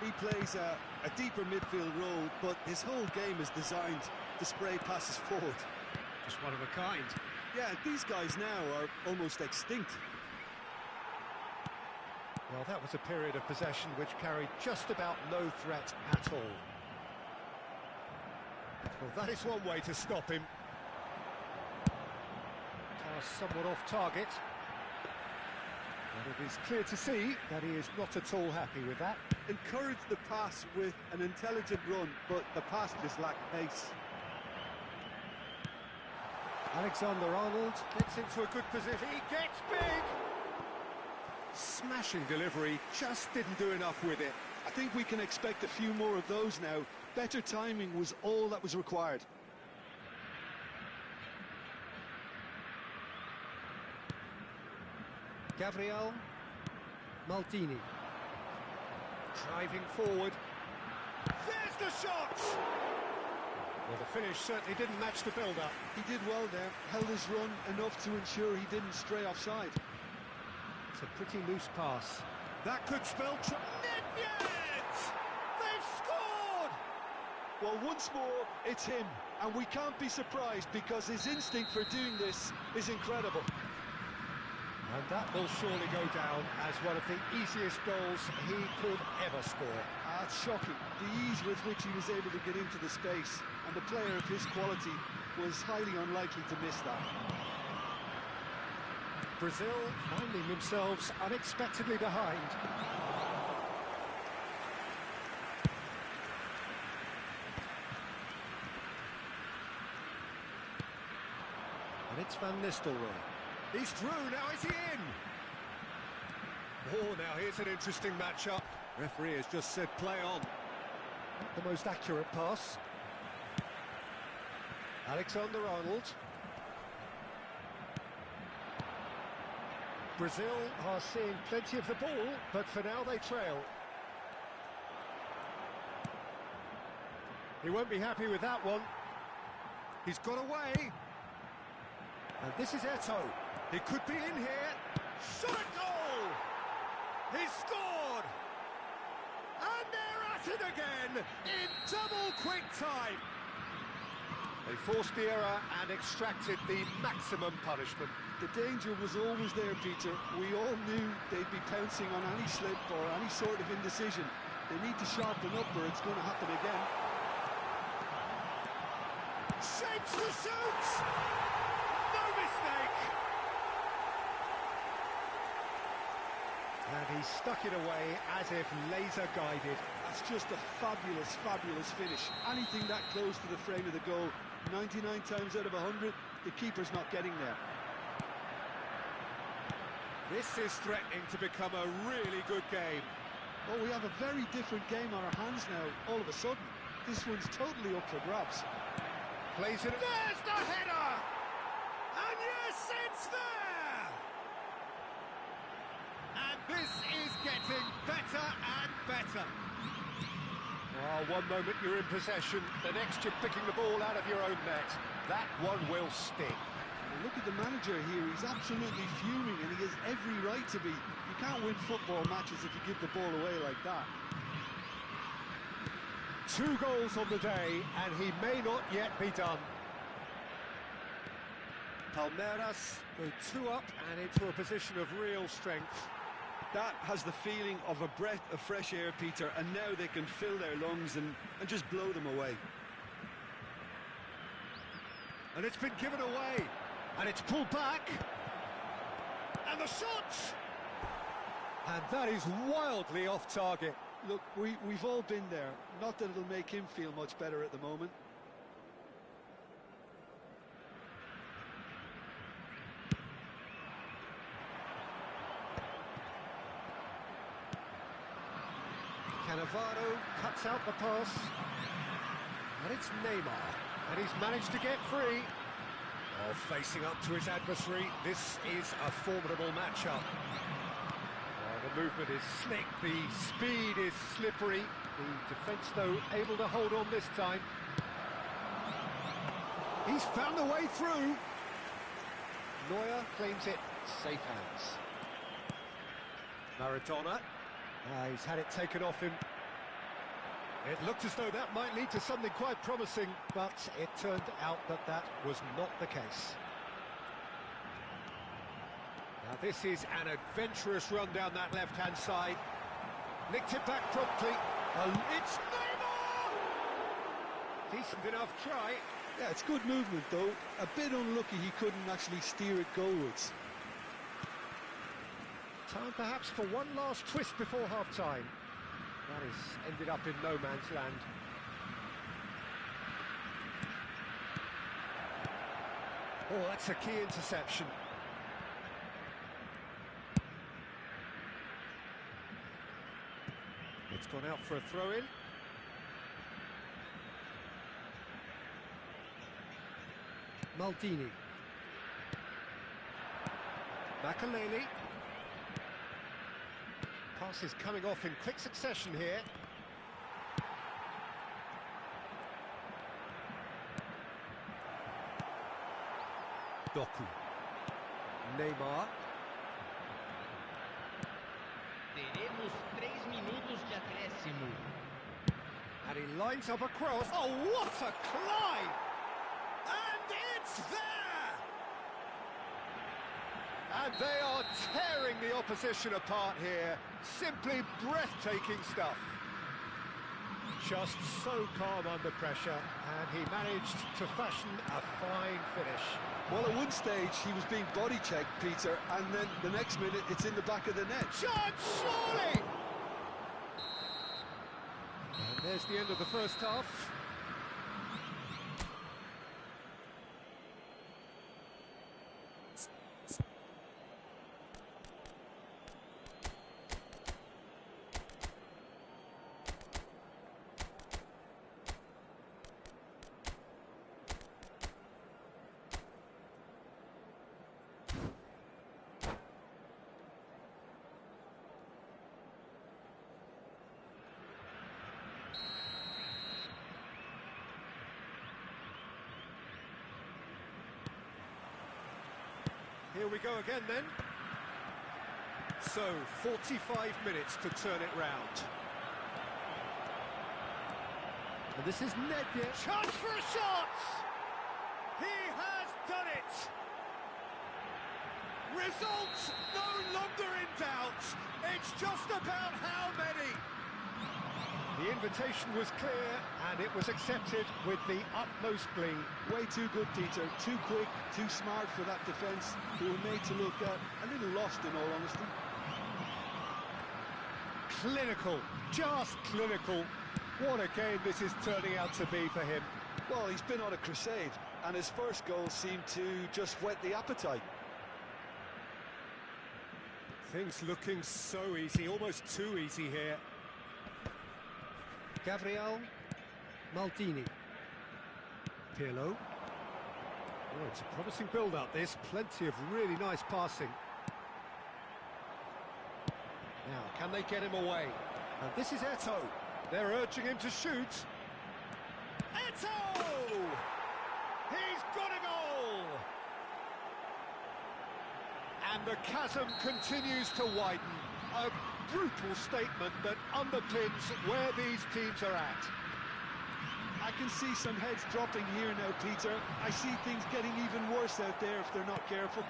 He plays a deeper midfield role, but his whole game is designed to spray passes forward. Just one of a kind. Yeah, these guys now are almost extinct. Well, that was a period of possession which carried just about no threat at all. Well, that is one way to stop him. Pass somewhat off target. And it is clear to see that he is not at all happy with that. Encourage the pass with an intelligent run, but the pass just lacked pace. Alexander-Arnold gets into a good position. He gets big! Smashing delivery, just didn't do enough with it. I think we can expect a few more of those now. Better timing was all that was required. Gabriel Maldini driving forward. There's the shot! Well, the finish certainly didn't match the build-up. He did well there, held his run enough to ensure he didn't stray offside. It's a pretty loose pass. That could spell Nedved! They've scored! Well, once more, it's him, and we can't be surprised because his instinct for doing this is incredible. And that will surely go down as one of the easiest goals he could ever score. It's shocking, the ease with which he was able to get into the space, and the player of his quality was highly unlikely to miss that. Brazil finding themselves unexpectedly behind. And it's Van Nistelrooy. He's through, now is he in? Oh, now here's an interesting matchup. Referee has just said play on. Not the most accurate pass. Alexander-Arnold. Brazil are seeing plenty of the ball, but for now they trail. He won't be happy with that one. He's got away. And this is Eto'o. He could be in here. Shot a goal! He's scored! And they're at it again in double quick time. They forced the error and extracted the maximum punishment. The danger was always there, Peter. We all knew they'd be pouncing on any slip or any sort of indecision. They need to sharpen up or it's going to happen again. Shapes to shoot! No mistake! And he stuck it away as if laser guided. That's just a fabulous, fabulous finish. Anything that close to the frame of the goal, 99 times out of 100, the keeper's not getting there. This is threatening to become a really good game. Oh, we have a very different game on our hands now, all of a sudden. This one's totally up for grabs. Plays it. There's the header! And yes, it's there! And this is getting better and better. Oh, one moment you're in possession, the next you're picking the ball out of your own net. That one will sting. Well, look at the manager here, he's absolutely fuming and he has every right to be. You can't win football matches if you give the ball away like that. 2 goals on the day, and he may not yet be done. Palmeiras go 2 up and into a position of real strength. That has the feeling of a breath of fresh air, Peter, and now they can fill their lungs and just blow them away. And it's been given away, and it's pulled back. And the shot! And that is wildly off target. Look, we've all been there. Not that it'll make him feel much better at the moment. Cannavaro cuts out the pass. And it's Neymar. And he's managed to get free. Oh, facing up to his adversary. This is a formidable matchup. The movement is slick, the speed is slippery. The defence, though, able to hold on this time. He's found a way through. Neuer claims it, safe hands. Maradona. He's had it taken off him. It looked as though that might lead to something quite promising, but it turned out that that was not the case. Now this is an adventurous run down that left-hand side. Nicked it back promptly. It's Neymar! Decent enough try. Yeah, it's good movement though. A bit unlucky he couldn't actually steer it goalwards. Time perhaps for one last twist before half-time. That has ended up in no man's land. Oh, that's a key interception. It's gone out for a throw-in. Maldini. Makaleli. Pass is coming off in quick succession here. Doku. Neymar. Teremos 3 minutos de acréscimo. And he lines up a cross. Oh, what a climb! And it's there! And they are tearing the opposition apart here. Simply breathtaking stuff. Just so calm under pressure, and he managed to fashion a fine finish. Well, at one stage he was being body checked, Peter, and then the next minute it's in the back of the net. Chance, surely! And there's the end of the first half. Here we go again then. So, 45 minutes to turn it round. And this is Nedved. Chance for a shot! He has done it! Results no longer in doubt. It's just about how many. The invitation was clear, and it was accepted with the utmost glee. Way too good, Peter. Too quick, too smart for that defence, who were made to look a little lost, in all honesty. Clinical, just clinical. What a game this is turning out to be for him. Well, he's been on a crusade, and his first goal seemed to just whet the appetite. Things looking so easy, almost too easy here. Gabriel Maldini. Pirlo. Oh, it's a promising build-up, this. Plenty of really nice passing. Now, can they get him away? And this is Eto'o. They're urging him to shoot. Eto'o! He's got a goal! And the chasm continues to widen. A brutal statement that underpins where these teams are at. I can see some heads dropping here now, Peter. I see things getting even worse out there if they're not careful.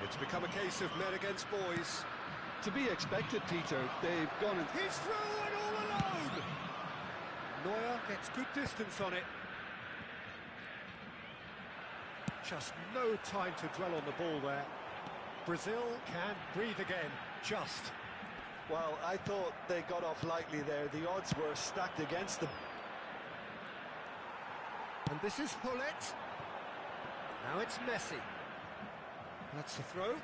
It's become a case of men against boys. To be expected, Peter. They've gone and... He's through and all alone! Neuer gets good distance on it. Just no time to dwell on the ball there. Brazil can breathe again, just. Well, I thought they got off lightly there. The odds were stacked against them. And this is Hullet. Now it's Messi. That's the throw.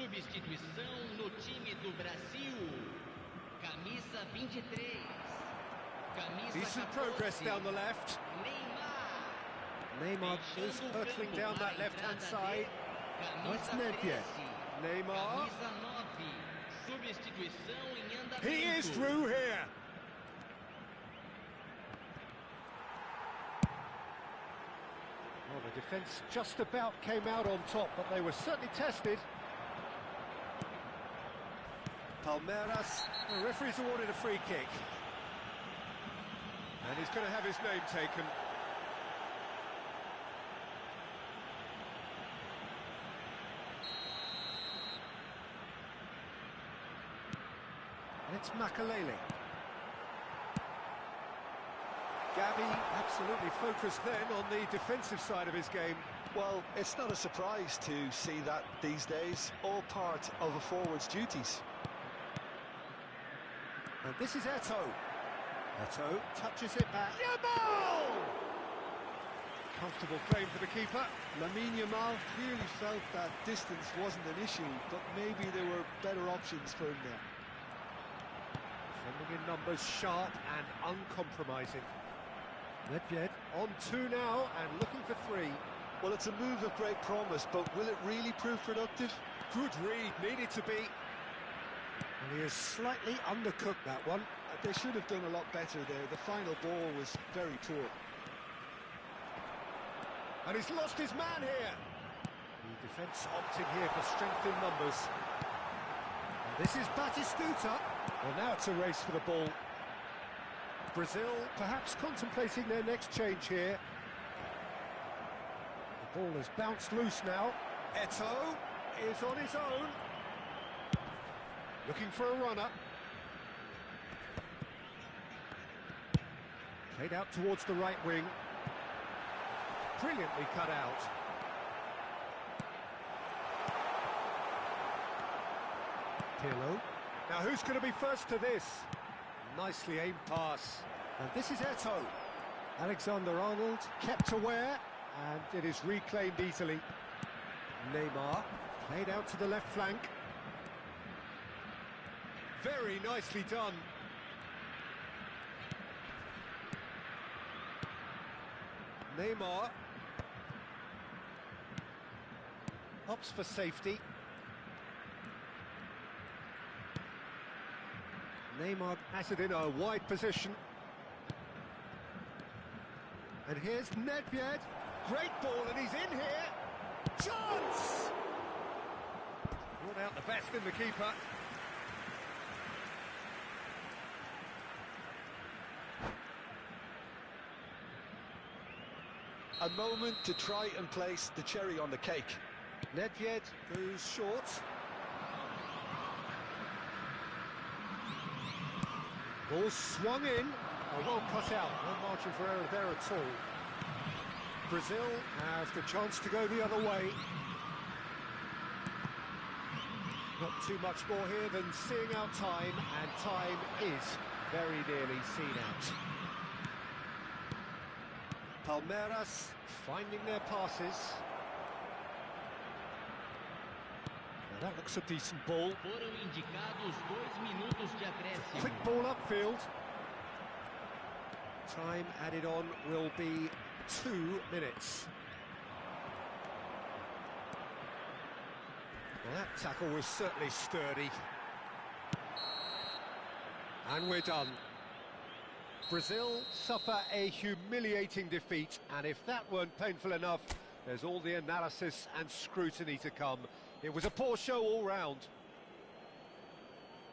Substituição no time do Brasil. Camisa 23. Camisa Decent 14. progress down the left. Neymar is hurtling down that left-hand side. Oh, it's Nedved. Neymar. Camisa 9. Substituição em andamento. He is through here. Well, the defence just about came out on top, but they were certainly tested. Palmeiras, the referee's awarded a free kick. And he's going to have his name taken. It's Makalele. Gavi absolutely focused then on the defensive side of his game. Well, it's not a surprise to see that these days, all part of a forward's duties. And this is Eto'o. Eto'o touches it back. Yamal! Comfortable claim for the keeper. Lamine Yamal clearly felt that distance wasn't an issue, but maybe there were better options for him there. Defending in numbers, sharp and uncompromising. Nedved on two now and looking for three. Well, it's a move of great promise, but will it really prove productive? Good read, needed to be. And he has slightly undercooked that one. They should have done a lot better there. The final ball was very poor. And he's lost his man here. The defence opting here for strength in numbers. And this is Batistuta. Well, now it's a race for the ball. Brazil perhaps contemplating their next change here. The ball has bounced loose now. Eto'o is on his own. Looking for a runner. Played out towards the right wing. Brilliantly cut out. Pirlo. Now who's going to be first to this? Nicely aimed pass. And this is Eto'o. Alexander-Arnold kept aware, and it is reclaimed easily. Neymar played out to the left flank. Very nicely done. Neymar. Opts for safety. Neymar has it in a wide position. And here's Nedved. Great ball, and he's in here. Chance! Brought out the best in the keeper. A moment to try and place the cherry on the cake. Nedved goes short. Ball swung in. Oh, well cut out. No margin for error there at all. Brazil have the chance to go the other way. Not too much more here than seeing out time, and time is very nearly seen out. Palmeiras finding their passes. Now that looks a decent ball. Foram indicados 2 minutos de acréscimo. Quick ball upfield. Time added on will be 2 minutes. Well, that tackle was certainly sturdy. And we're done. Brazil suffer a humiliating defeat, and if that weren't painful enough, there's all the analysis and scrutiny to come. It was a poor show all round.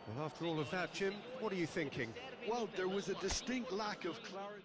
Well, after all of that, Jim, what are you thinking? Well, there was a distinct lack of clarity.